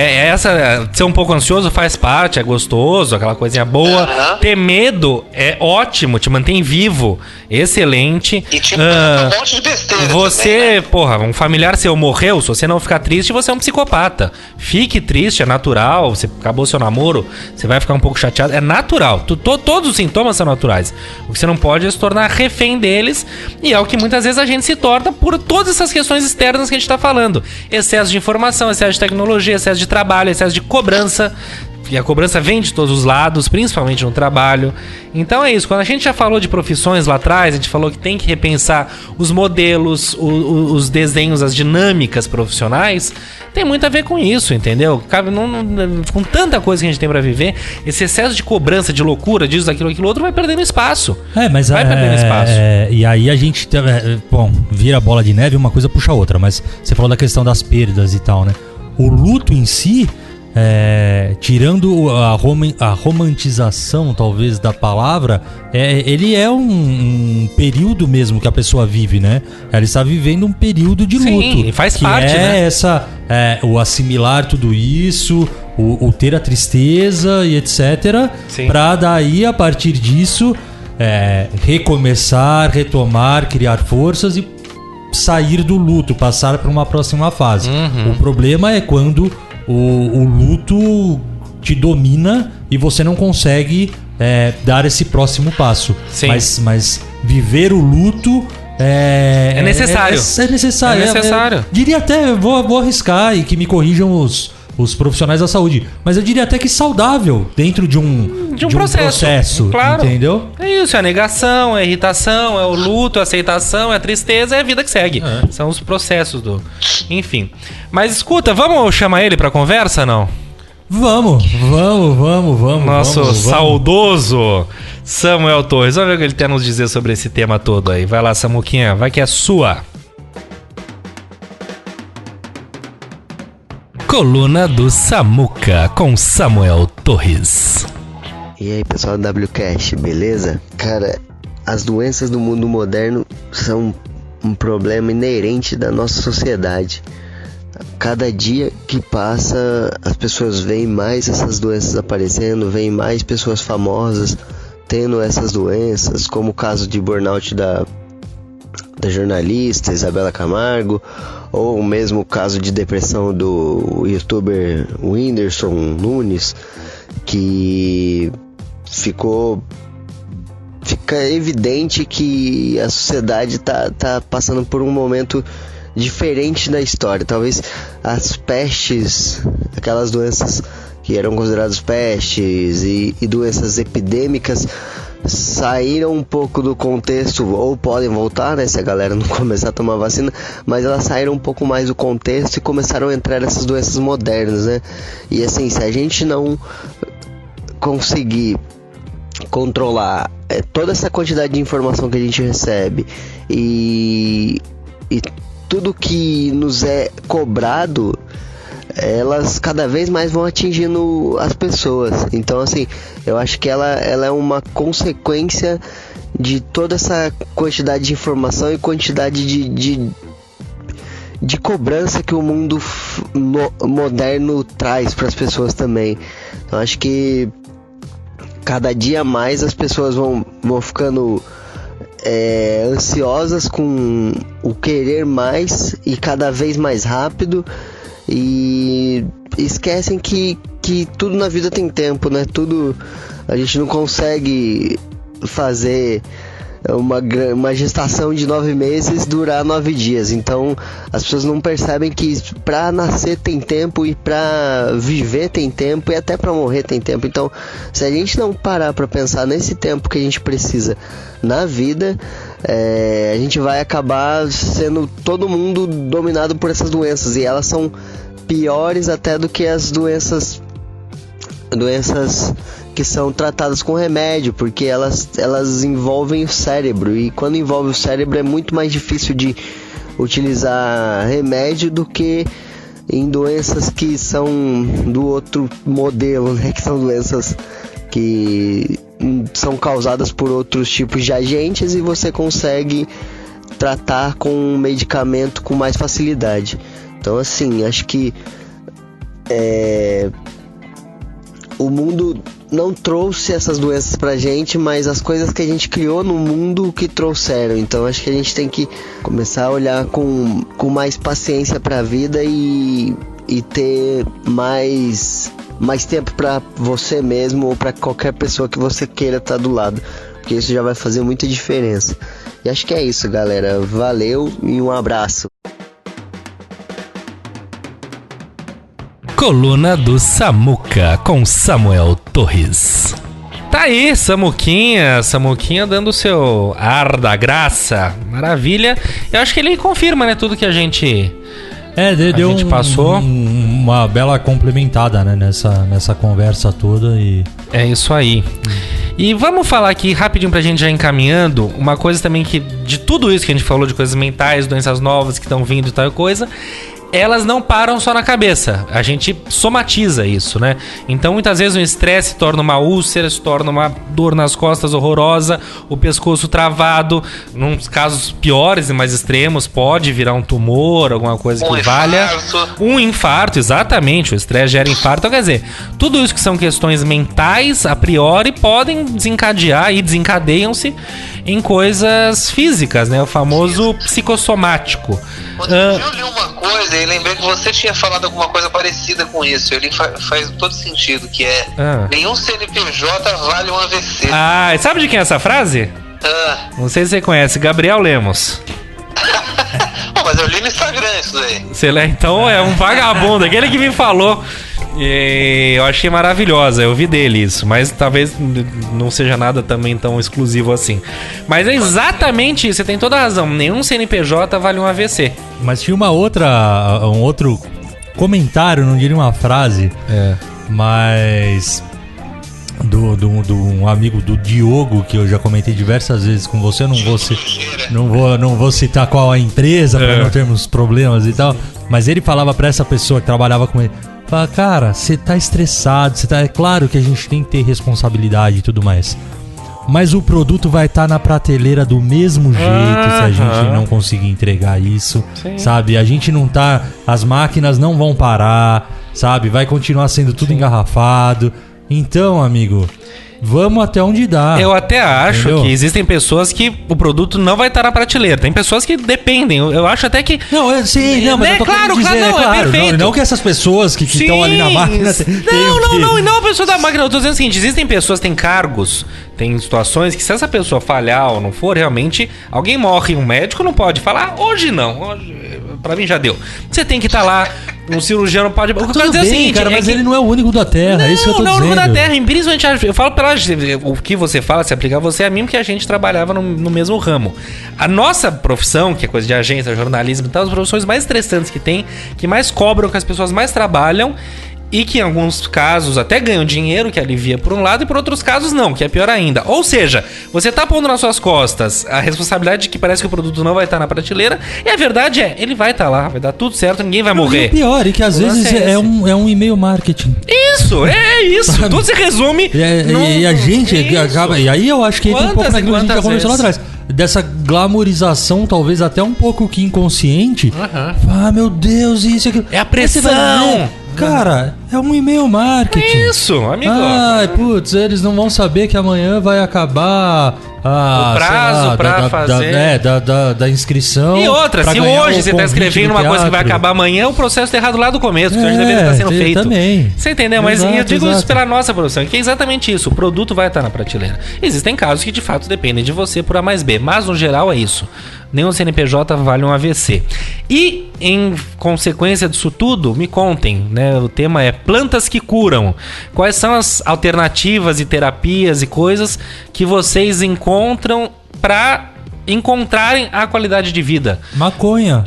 ser um pouco ansioso faz parte, é gostoso, aquela coisinha boa. Ter medo é ótimo, te mantém vivo, excelente. E tipo, um monte de besteira. Você, também, né? porra, um familiar seu morreu, se você não ficar triste, você é um psicopata. Fique triste, é natural, você acabou seu namoro, você vai ficar um pouco chateado, é natural. Todos os sintomas são naturais. O que você não pode é se tornar refém deles, e é o que muitas vezes a gente se torna por todas essas questões externas que a gente tá falando. Excesso de informação, excesso de tecnologia, excesso de trabalho, excesso de cobrança. E a cobrança vem de todos os lados, principalmente no trabalho. Então é isso, quando a gente já falou de profissões lá atrás, a gente falou que tem que repensar os modelos, os desenhos, as dinâmicas profissionais, tem muito a ver com isso, entendeu? Com tanta coisa que a gente tem pra viver, esse excesso de cobrança, de loucura, disso, aquilo outro, vai perdendo espaço. Mas vai perdendo espaço. E aí a gente, bom, vira a bola de neve, uma coisa puxa a outra, mas você falou da questão das perdas e tal, né? O luto em si, tirando a romantização, talvez, da palavra, ele é um período mesmo que a pessoa vive, né? Ela está vivendo um período de luto. Sim, faz parte, né? O assimilar tudo isso, o ter a tristeza e etc. Sim. Pra daí, a partir disso, recomeçar, retomar, criar forças e sair do luto, passar para uma próxima fase. O problema é quando o luto te domina e você não consegue dar esse próximo passo. Sim. Mas viver o luto é necessário. É necessário. É necessário. Diria até, vou arriscar e que me corrijam os profissionais da saúde, mas eu diria até que saudável dentro de um processo, claro. Entendeu? É isso, é a negação, é a irritação, é o luto, é a aceitação, é a tristeza, é a vida que segue. São os processos Enfim. Mas escuta, vamos chamar ele pra conversa, não? Vamos. Nosso saudoso Samuel Torres. Vamos ver o que ele tem a nos dizer sobre esse tema todo aí. Vai lá, Samuquinha, vai que é sua. Coluna do Samuca, com Samuel Torres. E aí, pessoal do WCast, beleza? Cara, as doenças do mundo moderno são um problema inerente da nossa sociedade. Cada dia que passa, as pessoas veem mais essas doenças aparecendo, veem mais pessoas famosas tendo essas doenças, como o caso de burnout da jornalista Isabela Camargo, ou mesmo o caso de depressão do youtuber Whindersson Nunes, que fica evidente que a sociedade tá passando por um momento diferente da história. Talvez as pestes, aquelas doenças que eram consideradas pestes e doenças epidêmicas, saíram um pouco do contexto, ou podem voltar, né, se a galera não começar a tomar vacina, mas elas saíram um pouco mais do contexto e começaram a entrar essas doenças modernas, né? E assim, se a gente não conseguir controlar toda essa quantidade de informação que a gente recebe e tudo que nos é cobrado, elas cada vez mais vão atingindo as pessoas. Então, assim, eu acho que ela é uma consequência de toda essa quantidade de informação e quantidade de cobrança que o mundo moderno traz para as pessoas também. Eu acho que cada dia mais as pessoas vão ficando ansiosas com o querer mais e cada vez mais rápido, e esquecem que tudo na vida tem tempo, né? Tudo, a gente não consegue fazer uma gestação de 9 meses durar 9 dias. Então as pessoas não percebem que pra nascer tem tempo, e pra viver tem tempo, e até pra morrer tem tempo. Então, se a gente não parar pra pensar nesse tempo que a gente precisa na vida, a gente vai acabar sendo todo mundo dominado por essas doenças, e elas são piores até do que as doenças que são tratadas com remédio, porque elas envolvem o cérebro, e quando envolve o cérebro é muito mais difícil de utilizar remédio do que em doenças que são do outro modelo, né? Que são doenças que são causadas por outros tipos de agentes e você consegue tratar com um medicamento com mais facilidade. Então, assim, acho que o mundo não trouxe essas doenças pra gente, mas as coisas que a gente criou no mundo que trouxeram. Então acho que a gente tem que começar a olhar com mais paciência pra vida e ter mais tempo pra você mesmo ou pra qualquer pessoa que você queira estar do lado, porque isso já vai fazer muita diferença. E acho que é isso, galera. Valeu e um abraço. Coluna do Samuca com Samuel Torres. Tá aí, Samuquinha dando o seu ar da graça. Maravilha. Eu acho que ele confirma, né, tudo que a gente passou. Uma bela complementada, né, nessa conversa toda. E é isso aí. E vamos falar aqui rapidinho pra gente já encaminhando uma coisa também que, de tudo isso que a gente falou, de coisas mentais, doenças novas que estão vindo e tal coisa, elas não param só na cabeça. A gente somatiza isso, né? Então, muitas vezes o estresse se torna uma úlcera, se torna uma dor nas costas horrorosa, o pescoço travado. Nos casos piores e mais extremos, pode virar um tumor, alguma coisa que valha. Um infarto, exatamente. O estresse gera infarto. Então, quer dizer, tudo isso que são questões mentais, a priori, podem desencadear e desencadeiam-se em coisas físicas, né? O famoso psicossomático. Eu li uma coisa e lembrei que você tinha falado alguma coisa parecida com isso. Ele faz todo sentido, que é nenhum CNPJ vale um AVC. Ah, sabe de quem é essa frase? Não sei se você conhece, Gabriel Lemos. Pô, mas eu li no Instagram isso daí. Você lê, então é um vagabundo, aquele que me falou. E eu achei maravilhosa, eu vi dele isso, mas talvez não seja nada também tão exclusivo assim. Mas é exatamente isso, você tem toda a razão. Nenhum CNPJ vale um AVC. Mas tinha um outro comentário, não diria uma frase, mas do um amigo do Diogo, que eu já comentei diversas vezes com você. Não vou citar qual a empresa para não termos problemas e tal, mas ele falava para essa pessoa que trabalhava com ele, fala, cara, você tá estressado, é claro que a gente tem que ter responsabilidade e tudo mais, mas o produto vai estar na prateleira do mesmo jeito se a gente não conseguir entregar isso. Sim. Sabe? A gente não tá, as máquinas não vão parar, sabe? Vai continuar sendo tudo engarrafado. Então, amigo, vamos até onde dá. Eu até acho, entendeu? Que existem pessoas que o produto não vai estar na prateleira. Tem pessoas que dependem. Eu acho até que... Não, mas eu tô querendo dizer, é perfeito. Não que essas pessoas que estão ali na máquina... Não a pessoa da máquina. Eu tô dizendo o seguinte, existem pessoas que têm cargos, tem situações que se essa pessoa falhar ou não for, realmente, alguém morre, um médico não pode falar, hoje não, hoje, pra mim já deu. Você tem que estar lá, um cirurgião não pode... Tudo bem, seguinte, cara, mas ele não é o único da Terra, não, é isso que eu tô dizendo. Não é o único da Terra, principalmente, eu falo pela... O que você fala, se aplicar a você, é a mim, porque a gente trabalhava no mesmo ramo. A nossa profissão, que é coisa de agência, jornalismo e tal, as profissões mais estressantes que tem, que mais cobram, que as pessoas mais trabalham, e que em alguns casos até ganham dinheiro, que alivia por um lado, e por outros casos não, que é pior ainda. Ou seja, você tá pondo nas suas costas a responsabilidade de que parece que o produto não vai estar na prateleira, e a verdade é, ele vai estar lá, vai dar tudo certo, ninguém vai morrer. E o pior é que às vezes é um e-mail marketing. Isso, é isso. Tudo se resume... E a gente acaba... E aí eu acho que entra um pouco naquilo que a gente já conversou lá atrás. Dessa glamorização, talvez até um pouco que inconsciente. Ah, meu Deus, isso e aquilo. É a pressão. Cara, é um e-mail marketing. Isso, amigo. Ai, putz, eles não vão saber que amanhã vai acabar o prazo pra fazer. Da inscrição. E outra, se hoje você tá escrevendo uma coisa que vai acabar amanhã, o processo tá errado lá do começo, que hoje deveria estar sendo feito. Também. Você entendeu? Mas eu digo isso pela nossa produção, que é exatamente isso. O produto vai estar na prateleira. Existem casos que de fato dependem de você por A mais B, mas no geral é isso. Nenhum CNPJ vale um AVC. E, em consequência disso tudo, me contem, né? O tema é plantas que curam. Quais são as alternativas e terapias e coisas que vocês encontram para encontrarem a qualidade de vida? Maconha.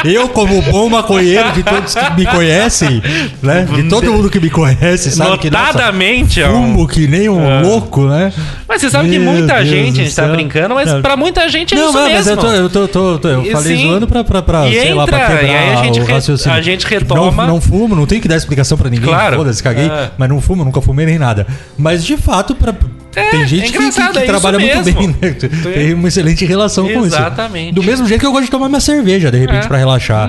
Eu, como bom maconheiro de todos que me conhecem, né? De todo mundo que me conhece, sabe que notadamente, nossa, fumo que nem um louco, né? Mas você sabe que muita gente, a gente tá brincando, mas pra muita gente é isso mesmo. Mas eu falei zoando pra sei lá, pra quebrar e aí o raciocínio. A gente retoma... Não fumo, não tem que dar explicação pra ninguém. Claro. Foda-se, caguei. Mas não fumo, nunca fumei nem nada. Mas de fato, tem gente que trabalha muito bem, né? Tem uma excelente relação com isso. Exatamente. Do mesmo jeito que eu gosto de tomar minha cerveja, de repente, pra relaxar.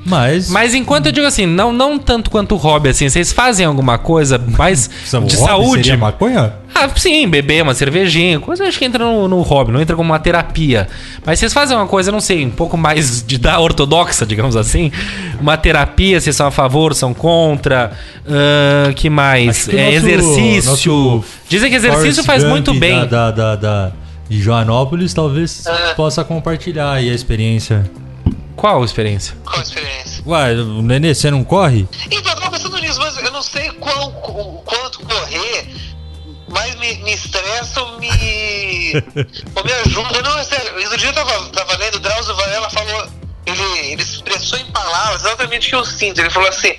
Mas enquanto eu digo assim, não tanto quanto hobby, assim, vocês fazem alguma coisa mais de hobby saúde? Seria maconha? Sim, beber uma cervejinha, coisa acho que entra no hobby, não entra como uma terapia. Mas vocês fazem uma coisa, não sei, um pouco mais da ortodoxa, digamos assim. Uma terapia, vocês são a favor, são contra. Que mais? Exercício. Dizem que exercício faz muito bem. De Joanópolis, talvez possa compartilhar aí a experiência. Qual experiência? Qual a experiência? Ué, Nenê, você não corre? Então, eu tava pensando nisso, mas eu não sei quanto correr, mas me estressa ou me ajuda. Não, é sério. Outro dia eu tava lendo, o Drauzio Varela falou, ele expressou em palavras exatamente o que eu sinto. Ele falou assim: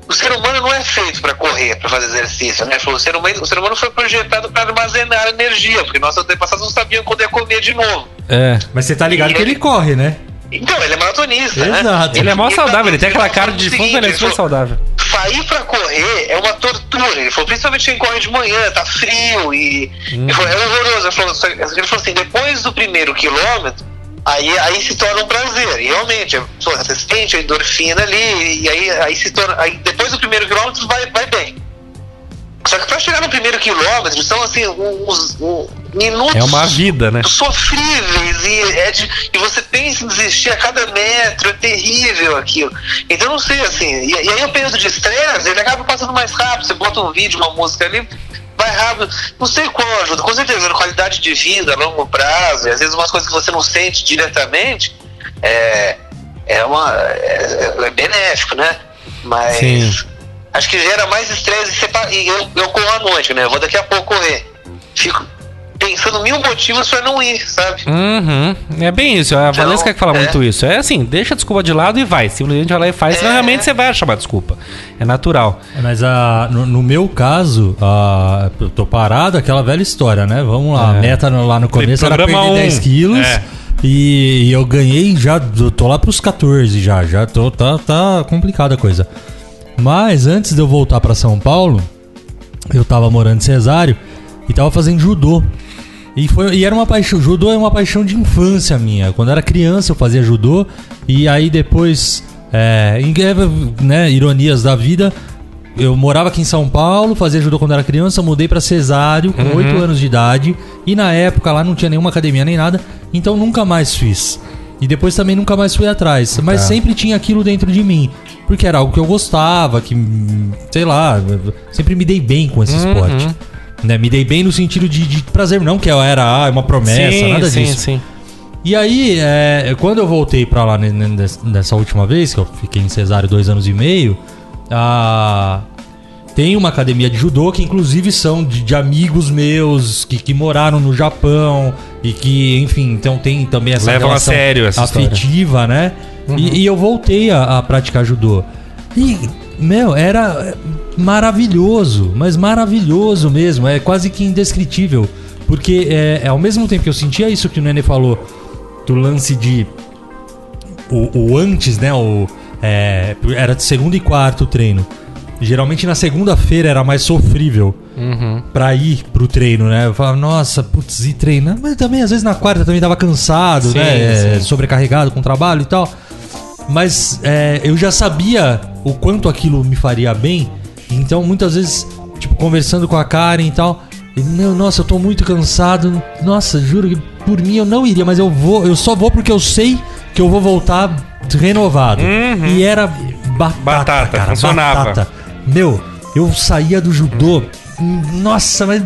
o ser humano não é feito para correr, para fazer exercício, né? Ele falou, o ser humano foi projetado para armazenar energia, porque nossos antepassados não sabiam quando ia comer de novo. Mas você tá ligado que ele corre, né? Então, ele é maratonista, Exato. né? Ele é mó saudável, ele tem aquela cara de fundo, ele é super saudável. Sair pra correr é uma tortura. Ele falou, principalmente quem corre de manhã, tá frio e... Ele falou, é horroroso. Ele falou assim, depois do primeiro quilômetro, aí se torna um prazer. E realmente, você sente a endorfina ali, e aí se torna... Aí depois do primeiro quilômetro vai bem. Só que pra chegar no primeiro quilômetro, são assim, uns minutos... É uma vida, né? Sofríveis, e você pensa em desistir a cada metro, é terrível aquilo. Então, não sei, assim... E aí o período de estresse, ele acaba passando mais rápido. Você bota um vídeo, uma música ali, vai rápido. Não sei qual ajuda. Com certeza, qualidade de vida a longo prazo, e às vezes umas coisas que você não sente diretamente, é benéfico, né? Mas... Sim. Acho que gera mais estresse e eu corro à noite, né? Eu vou daqui a pouco correr. Fico pensando 1000 motivos pra não ir, sabe? É bem isso. A Valesca que fala muito isso. É assim, deixa a desculpa de lado e vai. Simplesmente vai lá e faz. Senão realmente você vai achar uma desculpa. É natural. Mas no meu caso, eu tô parado, aquela velha história, né? Vamos lá. A meta lá no começo era perder 10 quilos. E eu ganhei já, tô lá pros 14 já. Tá complicada a coisa. Mas antes de eu voltar pra São Paulo, eu tava morando em Cesário e tava fazendo judô. E era uma paixão. Judô é uma paixão de infância minha. Quando eu era criança eu fazia judô. E aí depois, né, ironias da vida, eu morava aqui em São Paulo, fazia judô quando era criança, mudei pra Cesário com 8 anos de idade. E na época lá não tinha nenhuma academia nem nada, então nunca mais fiz. E depois também nunca mais fui atrás. Mas sempre tinha aquilo dentro de mim. Porque era algo que eu gostava, que, sei lá, sempre me dei bem com esse esporte. Né? Me dei bem no sentido de prazer, não que eu era uma promessa, nada disso. Sim. E aí, quando eu voltei pra lá nessa última vez, que eu fiquei em Cesário 2 anos e meio, tem uma academia de judô que inclusive são de amigos meus que moraram no Japão e que, enfim, então tem também essa levam relação a sério essa afetiva, história, né? E eu voltei a praticar judô. E, era maravilhoso, mas maravilhoso mesmo. É quase que indescritível. Porque ao mesmo tempo que eu sentia isso que o Nenê falou, do lance de... O antes, né? Era de segunda e quarta o treino. Geralmente na segunda-feira era mais sofrível pra ir pro treino, né? Eu falava, nossa, putz, ir treinar. Mas também, às vezes, na quarta também tava cansado, né? Sobrecarregado com o trabalho e tal. Mas eu já sabia o quanto aquilo me faria bem. Então, muitas vezes, tipo, conversando com a Karen e tal... Nossa, eu tô muito cansado. Nossa, juro que por mim eu não iria, mas eu só vou porque eu sei que eu vou voltar renovado. E era batata, cara, funcionava. Batata. Eu saía do judô, nossa, mas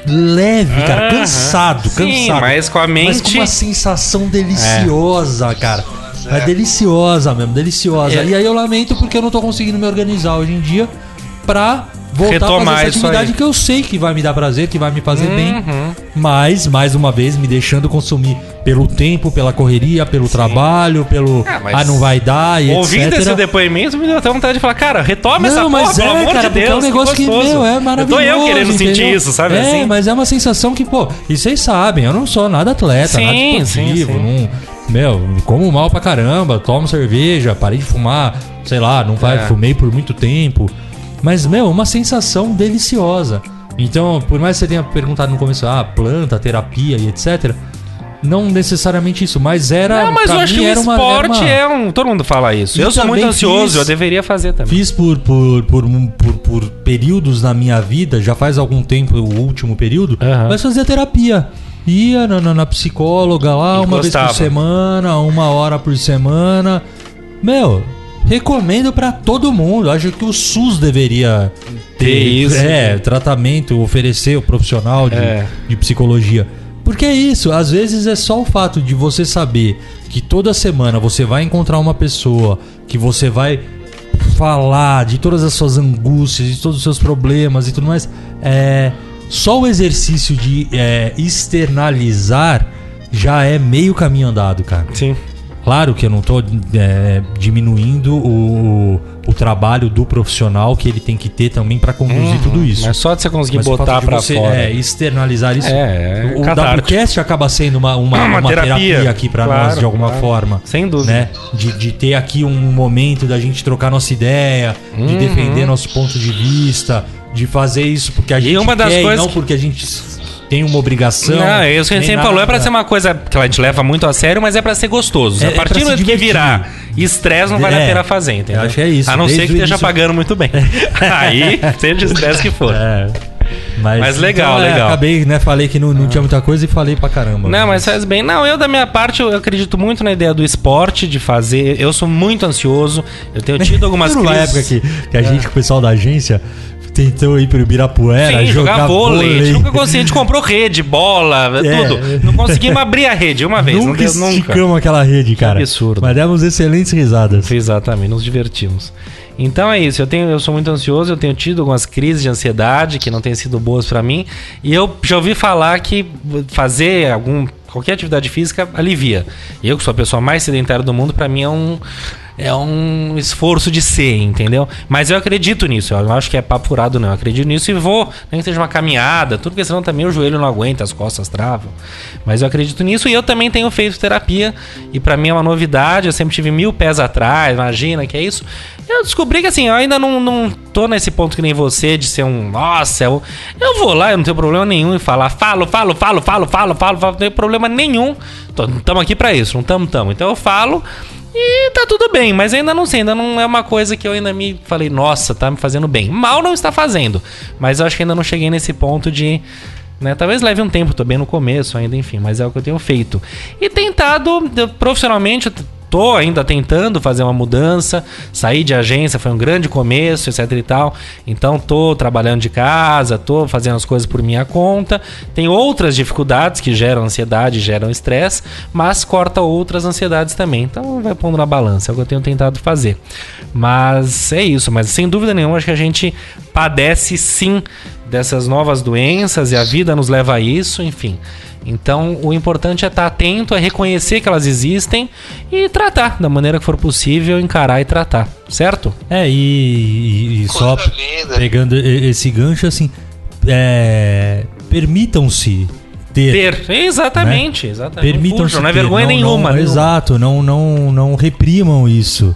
leve, cara, cansado. Mas com a mente... Mas com uma sensação deliciosa, cara. É deliciosa mesmo, deliciosa. E aí eu lamento porque eu não tô conseguindo me organizar hoje em dia pra voltar retomar a fazer essa isso atividade aí. que eu sei que vai me dar prazer, que vai me fazer bem, mas, mais uma vez, me deixando consumir pelo tempo, pela correria, pelo trabalho, pelo mas não vai dar e ouvindo etc. esse depoimento, me deu até vontade de falar, cara, retoma essa porra, mas pelo amor cara, de porque Deus, é um negócio que, gostoso. meu, é maravilhoso. Eu tô querendo sentir entendeu? isso, sabe É, assim? mas é uma sensação que, pô, e vocês sabem, eu não sou nada atleta, nada esportivo, sim. Como mal pra caramba, tomo cerveja, parei de fumar, sei lá, fumei por muito tempo. Mas, uma sensação deliciosa. Então, por mais que você tenha perguntado no começo, planta, terapia e etc., não necessariamente isso, mas era. Não, mas eu acho que o esporte era uma... todo mundo fala isso. E Eu sou muito também ansioso, eu deveria fazer também. Fiz por períodos na minha vida, já faz algum tempo, o último período, mas fazia terapia. Ia na psicóloga lá, E uma gostava. vez por semana, 1 hora por semana. Recomendo pra todo mundo. Acho que o SUS deveria ter isso. tratamento, oferecer o profissional de psicologia. Porque é isso, às vezes é só o fato de você saber que toda semana você vai encontrar uma pessoa, que você vai falar de todas as suas angústias, de todos os seus problemas e tudo mais. Só o exercício de externalizar já é meio caminho andado, cara. Sim. Claro que eu não tô diminuindo o trabalho do profissional que ele tem que ter também pra conduzir tudo isso. Mas só de você conseguir Mas o botar fato de pra você, fora. externalizar isso. O catártico. WCast acaba sendo uma terapia aqui pra claro, nós de alguma forma. Sem dúvida. Né? De ter aqui um momento da gente trocar nossa ideia, de defender nosso ponto de vista, de fazer isso porque a gente uma das quer coisas e não porque a gente tem uma obrigação. Não, isso que a gente nem sempre falou, é pra nada. ser uma coisa que a gente leva muito a sério, mas é pra ser gostoso. A partir do pra se momento que divertir. virar estresse, não vale a pena fazer, entendeu? Eu acho que é isso. A não ser que Desde o esteja início- pagando muito bem. Aí, seja o estresse que for. Mas legal, então, legal. Acabei, falei que não tinha muita coisa e falei pra caramba. Não, mas faz bem. Não, eu da minha parte, eu acredito muito na ideia do esporte, de fazer. Eu sou muito ansioso. Eu tenho tido algumas Lembra uma crises. época que a gente, com o pessoal da agência, tentou ir pro Ibirapuera, Sim, jogar vôlei. A gente nunca conseguiu. A gente comprou rede, bola, tudo. Não conseguimos abrir a rede uma vez. Nunca não deu, esticamos aquela rede, cara. absurdo. Mas demos excelentes risadas. Exatamente, nos divertimos. Então é isso, eu sou muito ansioso, eu tenho tido algumas crises de ansiedade que não têm sido boas pra mim, e eu já ouvi falar que fazer qualquer atividade física alivia. Eu, que sou a pessoa mais sedentária do mundo, pra mim é um esforço de ser, entendeu? Mas eu acredito nisso, eu não acho que é papo furado não, eu acredito nisso e vou, nem que seja uma caminhada, tudo, porque senão também o joelho não aguenta, as costas travam. Mas eu acredito nisso e eu também tenho feito terapia e pra mim é uma novidade, eu sempre tive 1000 pés atrás, imagina que é isso. Eu descobri que assim, eu ainda não tô nesse ponto que nem você, de ser nossa, eu vou lá, eu não tenho problema nenhum em falar, falo, não tenho problema nenhum, tamo aqui pra isso, não tamo. Então eu falo e tá tudo bem, mas ainda não sei, ainda não é uma coisa que eu ainda me falei, nossa, tá me fazendo bem. Mal não está fazendo, mas eu acho que ainda não cheguei nesse ponto de, né, talvez leve um tempo, tô bem no começo ainda, enfim, mas é o que eu tenho feito. E tentado, profissionalmente, tô ainda tentando fazer uma mudança, sair de agência foi um grande começo, etc e tal, então tô trabalhando de casa, tô fazendo as coisas por minha conta, tem outras dificuldades que geram ansiedade, geram estresse, mas corta outras ansiedades também, então vai pondo na balança, é o que eu tenho tentado fazer. Mas é isso, mas sem dúvida nenhuma acho que a gente padece sim dessas novas doenças e a vida nos leva a isso, enfim. Então o importante é estar atento, é reconhecer que elas existem e tratar da maneira que for possível, encarar e tratar, certo? E só Coisa linda. pegando esse gancho assim, permitam-se ter. Exatamente, né? exatamente. Permitam-se Não é ter, vergonha nenhuma. Exato, não reprimam isso.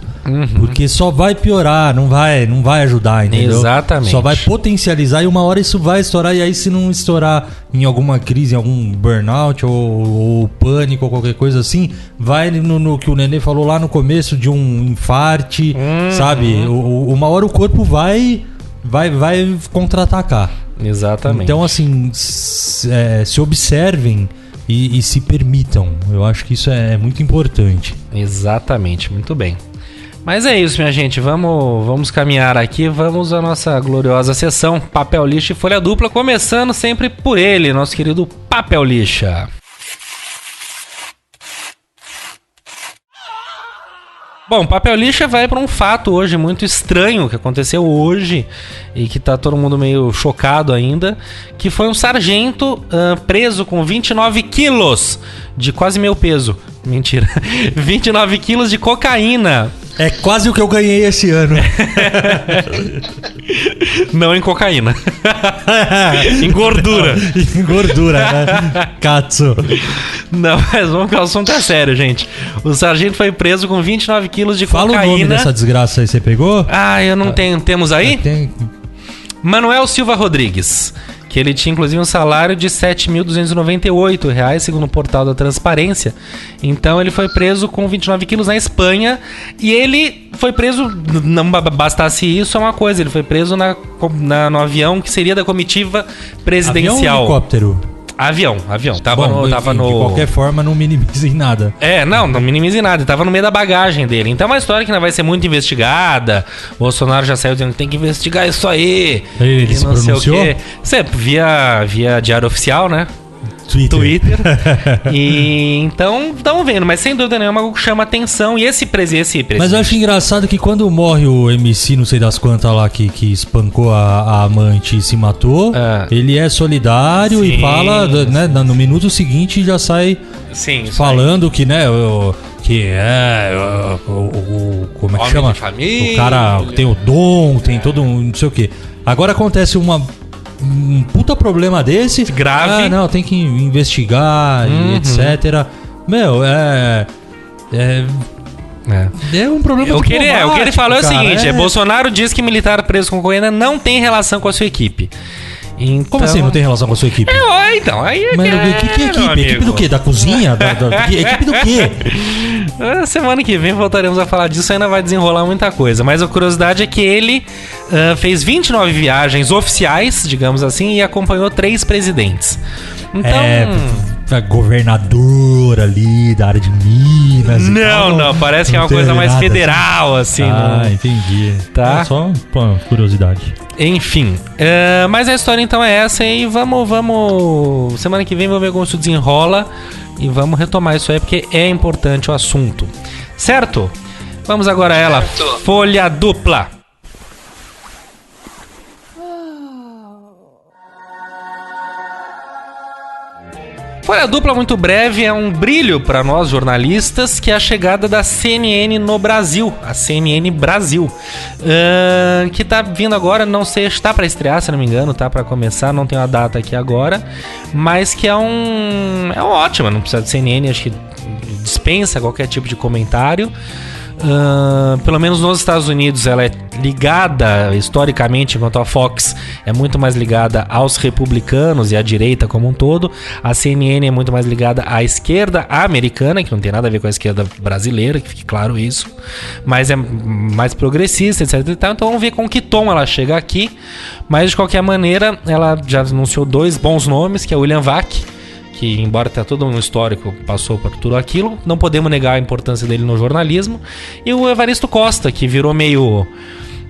Porque só vai piorar, não vai ajudar, entendeu? Exatamente. Só vai potencializar e uma hora isso vai estourar. E aí, se não estourar em alguma crise, em algum burnout ou pânico ou qualquer coisa assim, vai no que o Nenê falou lá no começo de um infarte, sabe? Uma hora o corpo vai contra-atacar. Exatamente. Então, assim, se observem e se permitam. Eu acho que isso é muito importante. Exatamente, muito bem. Mas é isso, minha gente. Vamos caminhar aqui. Vamos à nossa gloriosa sessão Papel Lixa e Folha Dupla, começando sempre por ele, nosso querido Papel Lixa. Bom, papel lixa vai para um fato hoje muito estranho que aconteceu hoje e que tá todo mundo meio chocado ainda, que foi um sargento preso com 29 quilos de quase meu peso. Mentira. 29 quilos de cocaína. É quase o que eu ganhei esse ano. Não em cocaína. Em gordura. Em gordura, né? Katsu. Não, mas vamos que o assunto é sério, gente. O sargento foi preso com 29 quilos de Fala cocaína. o nome dessa desgraça aí, você pegou? Ah, eu não tenho. Temos aí? Tem... Manuel Silva Rodrigues. Que ele tinha inclusive um salário de R$ 7.298, segundo o portal da Transparência. Então ele foi preso com 29 quilos na Espanha. E ele foi preso, não bastasse isso, é uma coisa. Ele foi preso no avião que seria da comitiva presidencial. Avião ou helicóptero? Avião. Tava Bom, tava enfim, no... De qualquer forma, não minimize nada. Não minimize nada. Tava no meio da bagagem dele. Então é uma história que não vai ser muito investigada. O Bolsonaro já saiu dizendo que tem que investigar isso aí. Ele se pronunciou? Você via Diário Oficial, né? Twitter. E então, estamos vendo, mas sem dúvida nenhuma chama atenção. E esse presidente. Mas eu acho engraçado que quando morre o MC, não sei das quantas lá, que espancou a amante e se matou, ele é solidário e fala, né, no minuto seguinte já sai falando que, né, como é que homem chama? de família. O cara tem o dom, tem todo um não sei o quê. Agora acontece um puta problema desse. Grave. Não, tem que investigar e etc. Meu, é um problema O que ele falou é o cara, seguinte: Bolsonaro diz que militar preso com cocaína não tem relação com a sua equipe. Então... Como assim não tem relação com a sua equipe? Então, aí é Mas que equipe? Equipe do quê? Da cozinha? Equipe do quê? Semana que vem voltaremos a falar disso, ainda vai desenrolar muita coisa. Mas a curiosidade é que ele fez 29 viagens oficiais, digamos assim, e acompanhou 3 presidentes. Então... governador ali da área de Minas. Não, parece que é uma coisa mais federal, assim. Entendi. Tá? Só uma curiosidade. Enfim, mas a história então é essa e vamos... Semana que vem vamos ver como isso desenrola e vamos retomar isso aí, porque é importante o assunto. Certo? Vamos agora a ela, folha dupla. Folha dupla muito breve, é um brilho para nós jornalistas, que é a chegada da CNN no Brasil, a CNN Brasil, que tá vindo agora, não sei, está para estrear, se não me engano, tá para começar, não tenho a data aqui agora, mas que é ótima, não precisa de CNN, acho que dispensa qualquer tipo de comentário. Pelo menos nos Estados Unidos ela é ligada historicamente, enquanto a Fox é muito mais ligada aos republicanos e à direita como um todo. A CNN é muito mais ligada à esquerda americana, que não tem nada a ver com a esquerda brasileira, que fique claro isso, mas é mais progressista, etc. Então vamos ver com que tom ela chega aqui. Mas de qualquer maneira, ela já anunciou 2 bons nomes, que é o William Vac, que embora tenha todo um histórico, passou por tudo aquilo, não podemos negar a importância dele no jornalismo, e o Evaristo Costa, que virou meio,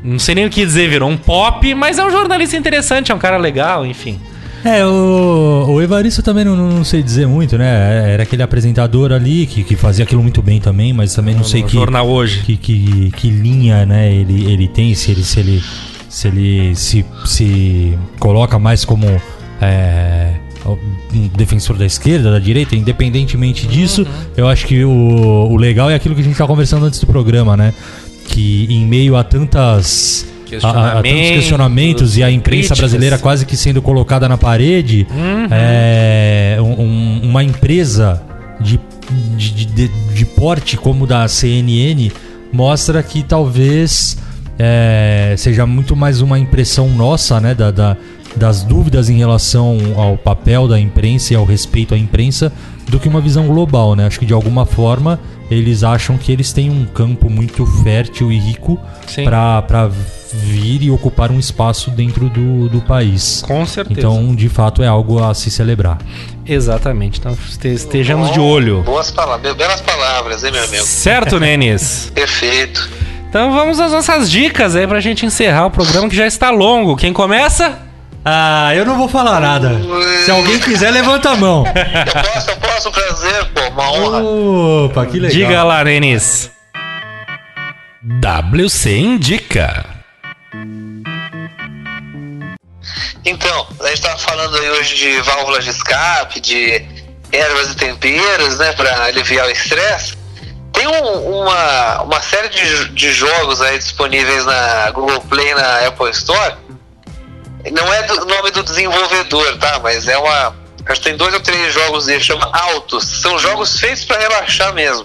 não sei nem o que dizer, virou um pop, mas é um jornalista interessante, é um cara legal, enfim. O Evaristo também não sei dizer muito, né? Era aquele apresentador ali que fazia aquilo muito bem também, mas também não sei que jornal hoje. Que linha, né, ele tem, se ele se coloca mais como um defensor da esquerda, da direita, independentemente disso, eu acho que o legal é aquilo que a gente estava conversando antes do programa, né? Que em meio a tantos questionamentos e a imprensa brasileira quase que sendo colocada na parede, uma empresa de porte como da CNN mostra que talvez seja muito mais uma impressão nossa, né, das dúvidas em relação ao papel da imprensa e ao respeito à imprensa, do que uma visão global, né? Acho que de alguma forma eles acham que eles têm um campo muito fértil e rico para vir e ocupar um espaço dentro do país. Com certeza. Então, de fato, é algo a se celebrar. Exatamente. Então, estejamos de olho. Boas palavras, belas palavras, hein, meu amigo? Certo, Nenis? Perfeito. Então, vamos às nossas dicas aí pra gente encerrar o programa, que já está longo. Quem começa? Eu não vou falar nada. Se alguém quiser, levanta a mão. Eu posso, prazer, pô, uma honra. Opa, que legal. Diga lá, Nenis. WC Indica. Então, a gente tava falando aí hoje de válvulas de escape, de ervas e temperos, né, para aliviar o estresse. Tem uma série de jogos aí disponíveis na Google Play, na Apple Store. Não é o nome do desenvolvedor, tá? Mas acho que tem 2 ou 3 jogos dele, chama Autos. São jogos feitos para relaxar mesmo.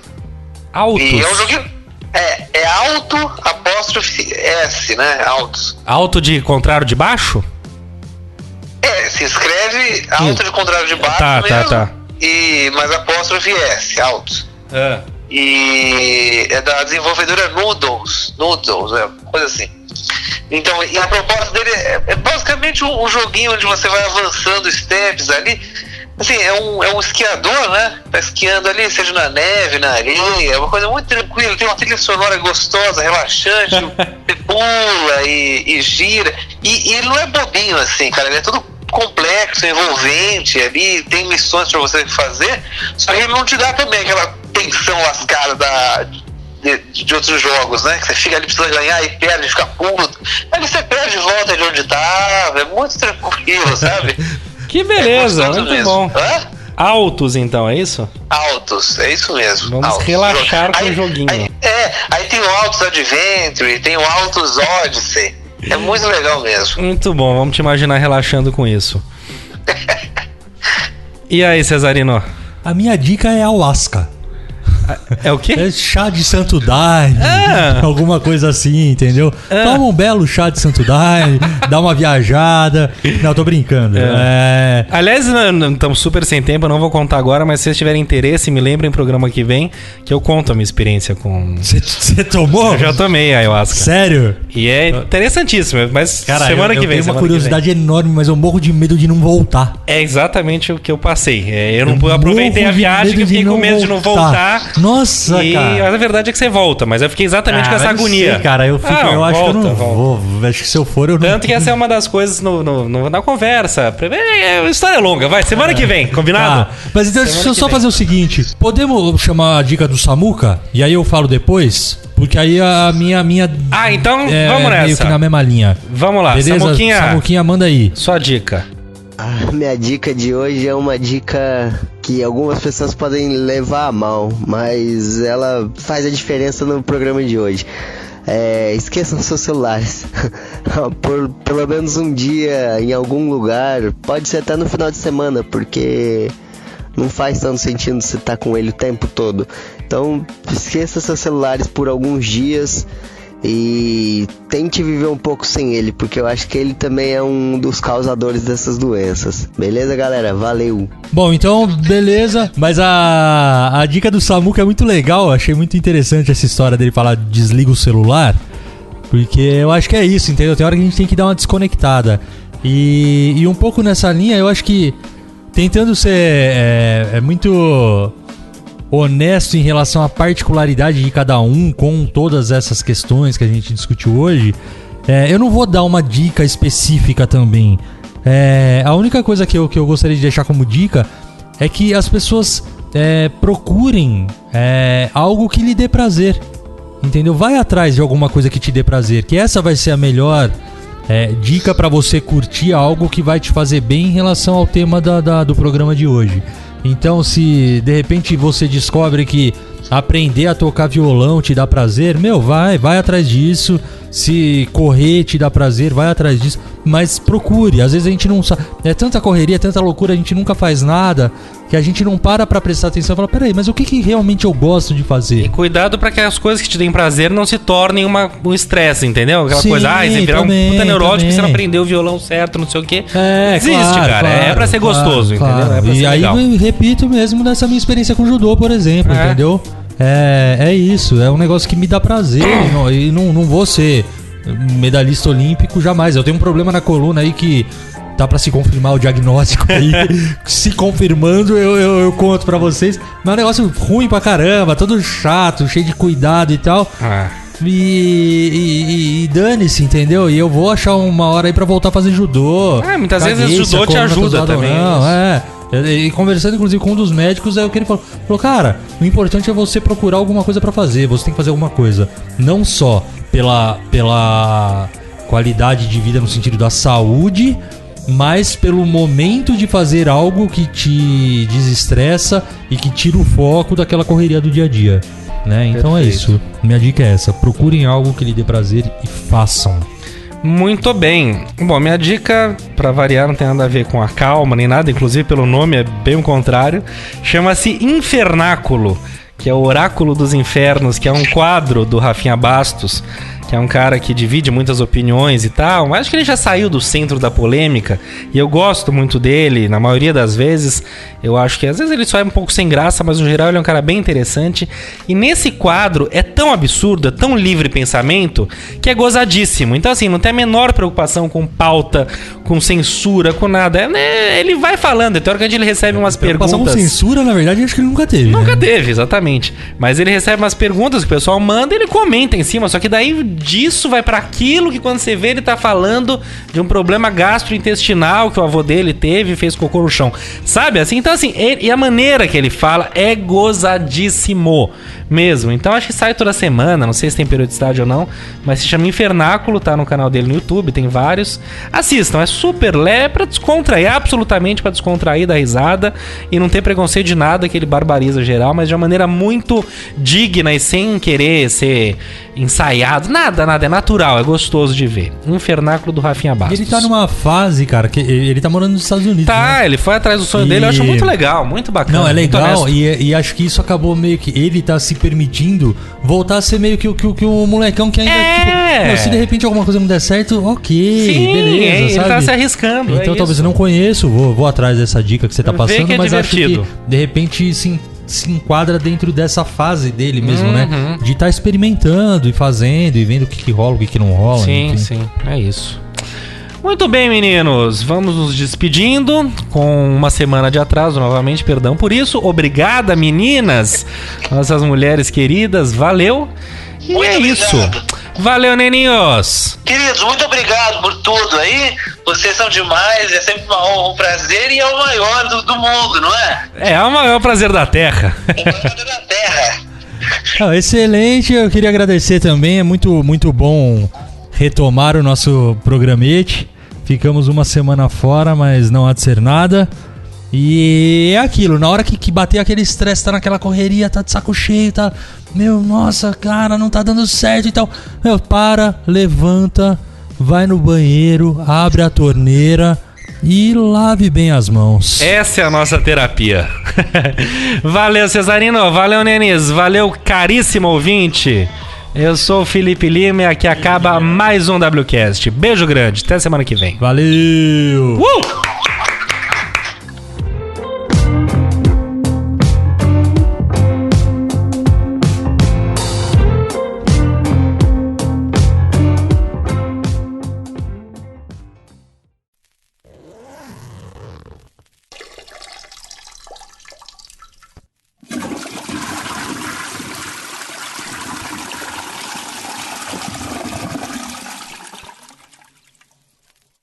Autos? E é um joguinho... É auto apóstrofe S, né? Autos. Auto de contrário de baixo? Se escreve auto de contrário de baixo mesmo. Tá. Mas apóstrofe S, autos. E é da desenvolvedora Noodles, coisa assim. Então, e a proposta dele é basicamente um joguinho onde você vai avançando steps ali. Assim, é um esquiador, né? Tá esquiando ali, seja na neve, na areia, é uma coisa muito tranquila, tem uma trilha sonora gostosa, relaxante, você pula e gira. E ele não é bobinho assim, cara, ele é tudo complexo, envolvente, ali tem missões pra você fazer, só que ele não te dá também aquela tensão lascada de outros jogos, né? Que você fica ali precisando ganhar e perde, fica puto. Aí você perde e volta de onde tava, é muito tranquilo, sabe? Que beleza, muito mesmo. bom. Hã? Autos, então, é isso? Autos, é isso mesmo. Vamos Autos. relaxar com o joguinho. Aí tem o Autos Adventure, tem o Autos Odyssey. É muito legal mesmo. Muito bom, vamos te imaginar relaxando com isso. E aí, Cesarino? A minha dica é ayahuasca. É o quê? É chá de santo daime, alguma coisa assim, entendeu? Toma um belo chá de santo daime, dá uma viajada. Não, tô brincando. Aliás, estamos super sem tempo, eu não vou contar agora, mas se vocês tiverem interesse, me lembrem no programa que vem, que eu conto a minha experiência com... Você tomou? Eu já tomei ayahuasca. Sério? E é interessantíssimo, mas cara, semana que vem. Eu tenho uma curiosidade enorme, mas eu morro de medo de não voltar. É exatamente o que eu passei. Eu não aproveitei a viagem, que eu fiquei com medo de não voltar. Nossa, cara. E a verdade é que você volta, mas eu fiquei exatamente com essa agonia. Sei, cara, eu acho que eu não vou. Acho que se eu for, eu não... Tanto que essa é uma das coisas na conversa. A história é longa, vai. Semana que vem, combinado? Mas então, deixa eu só fazer o seguinte. Podemos chamar a dica do Samuca? E aí eu falo depois? Porque aí a minha então vamos nessa. Meio que na mesma linha. Vamos lá, beleza? Samuquinha, manda aí. Sua dica. A minha dica de hoje é uma dica que algumas pessoas podem levar a mal, mas ela faz a diferença no programa de hoje. Esqueçam seus celulares por pelo menos um dia em algum lugar, pode ser até no final de semana, porque não faz tanto sentido você estar com ele o tempo todo. Então esqueça seus celulares por alguns dias e tente viver um pouco sem ele, porque eu acho que ele também é um dos causadores dessas doenças. Beleza, galera? Valeu! Bom, então, beleza. Mas a dica do Samuca é muito legal. Eu achei muito interessante essa história dele falar desliga o celular, porque eu acho que é isso, entendeu? Tem hora que a gente tem que dar uma desconectada. E um pouco nessa linha, eu acho que tentando ser muito honesto em relação à particularidade de cada um com todas essas questões que a gente discutiu hoje, eu não vou dar uma dica específica também. A única coisa que eu gostaria de deixar como dica é que as pessoas procurem algo que lhe dê prazer, entendeu? Vai atrás de alguma coisa que te dê prazer, que essa vai ser a melhor dica para você curtir algo que vai te fazer bem em relação ao tema do programa de hoje. Então, se de repente você descobre que aprender a tocar violão te dá prazer, vai atrás disso. Se correr te dá prazer, vai atrás disso. Mas procure, às vezes a gente não sabe. É tanta correria, tanta loucura, a gente nunca faz nada, que a gente não para pra prestar atenção e fala, peraí, mas o que realmente eu gosto de fazer? E cuidado pra que as coisas que te deem prazer não se tornem um estresse, entendeu? Aquela coisa, você virar um puta neurótico que você não aprendeu o violão certo, não sei o quê. Existe, claro, cara. É pra ser gostoso, entendeu? É pra ser legal. E aí eu repito mesmo nessa minha experiência com judô, por exemplo, entendeu? É isso, é um negócio que me dá prazer e não vou ser medalhista olímpico jamais. Eu tenho um problema na coluna aí que tá pra se confirmar o diagnóstico aí. Se confirmando, eu conto pra vocês. Mas é um negócio ruim pra caramba, todo chato, cheio de cuidado e tal. E dane-se, entendeu? E eu vou achar uma hora aí pra voltar a fazer judô. Muitas vezes o judô te ajuda também. E conversando, inclusive, com um dos médicos, é o que ele falou, cara, o importante é você procurar alguma coisa pra fazer, você tem que fazer alguma coisa, não só pela qualidade de vida no sentido da saúde, mas pelo momento de fazer algo que te desestressa e que tira o foco daquela correria do dia a dia, né? Então é isso, minha dica é essa, procurem algo que lhe dê prazer e façam. Muito bem. Bom, minha dica, pra variar, não tem nada a ver com a calma nem nada, inclusive pelo nome é bem o contrário. Chama-se Infernáculo, que é o Oráculo dos Infernos, que é um quadro do Rafinha Bastos, que é um cara que divide muitas opiniões e tal, mas acho que ele já saiu do centro da polêmica, e eu gosto muito dele, na maioria das vezes. Eu acho que às vezes ele só é um pouco sem graça, mas no geral ele é um cara bem interessante. E nesse quadro é tão absurdo, é tão livre pensamento, que é gozadíssimo. Então assim, não tem a menor preocupação com pauta, com censura, com nada. Ele vai falando, teoricamente ele recebe umas perguntas... Com censura, na verdade, acho que ele nunca teve. Nunca teve, exatamente. Mas ele recebe umas perguntas que o pessoal manda e ele comenta em cima, só que daí disso vai pra aquilo que quando você vê ele tá falando de um problema gastrointestinal que o avô dele teve e fez cocô no chão. Sabe assim? Então assim, e a maneira que ele fala é gozadíssimo mesmo. Então acho que sai toda semana, não sei se tem periodicidade ou não, mas se chama Infernáculo, tá no canal dele no YouTube, tem vários. Assistam, é super leve, é pra descontrair, absolutamente pra descontrair da risada e não ter preconceito de nada que ele barbariza geral, mas de uma maneira muito digna e sem querer ser ensaiado, nada, é natural, é gostoso de ver. Infernáculo do Rafinha Bastos. Ele tá numa fase, cara, que ele tá morando nos Estados Unidos. Tá, né? Ele foi atrás do sonho dele, eu acho muito legal, muito bacana. Não, é legal, e acho que isso acabou meio que ele tá se permitindo voltar a ser meio que o molecão que ainda, tipo, se de repente alguma coisa não der certo, ok, sim, beleza, ele sabe? Tá se arriscando. Então talvez eu não conheço, vou atrás dessa dica que você tá passando, que é mas divertido. Acho que de repente se enquadra dentro dessa fase dele mesmo, né? De estar experimentando e fazendo e vendo o que rola, o que não rola. Sim, sim, é isso. Muito bem, meninos, vamos nos despedindo com uma semana de atraso novamente, perdão por isso. Obrigada, meninas, nossas mulheres queridas, valeu. E muito é obrigado. Isso. Valeu, neninhos. Queridos, muito obrigado por tudo aí. Vocês são demais, é sempre uma honra, um prazer e é o maior do mundo, não é? É o maior prazer da Terra. É o maior prazer da Terra. Excelente, eu queria agradecer também, é muito, muito bom retomar o nosso programete. Ficamos uma semana fora, mas não há de ser nada. E é aquilo, na hora que bater aquele estresse, tá naquela correria, tá de saco cheio, tá... Meu, nossa, cara, não tá dando certo e tal. Meu, para, levanta, vai no banheiro, abre a torneira e lave bem as mãos. Essa é a nossa terapia. Valeu, Cesarino, valeu, Nenis, valeu, caríssimo ouvinte. Eu sou o Felipe Lima e aqui acaba mais um WCast. Beijo grande, até semana que vem. Valeu!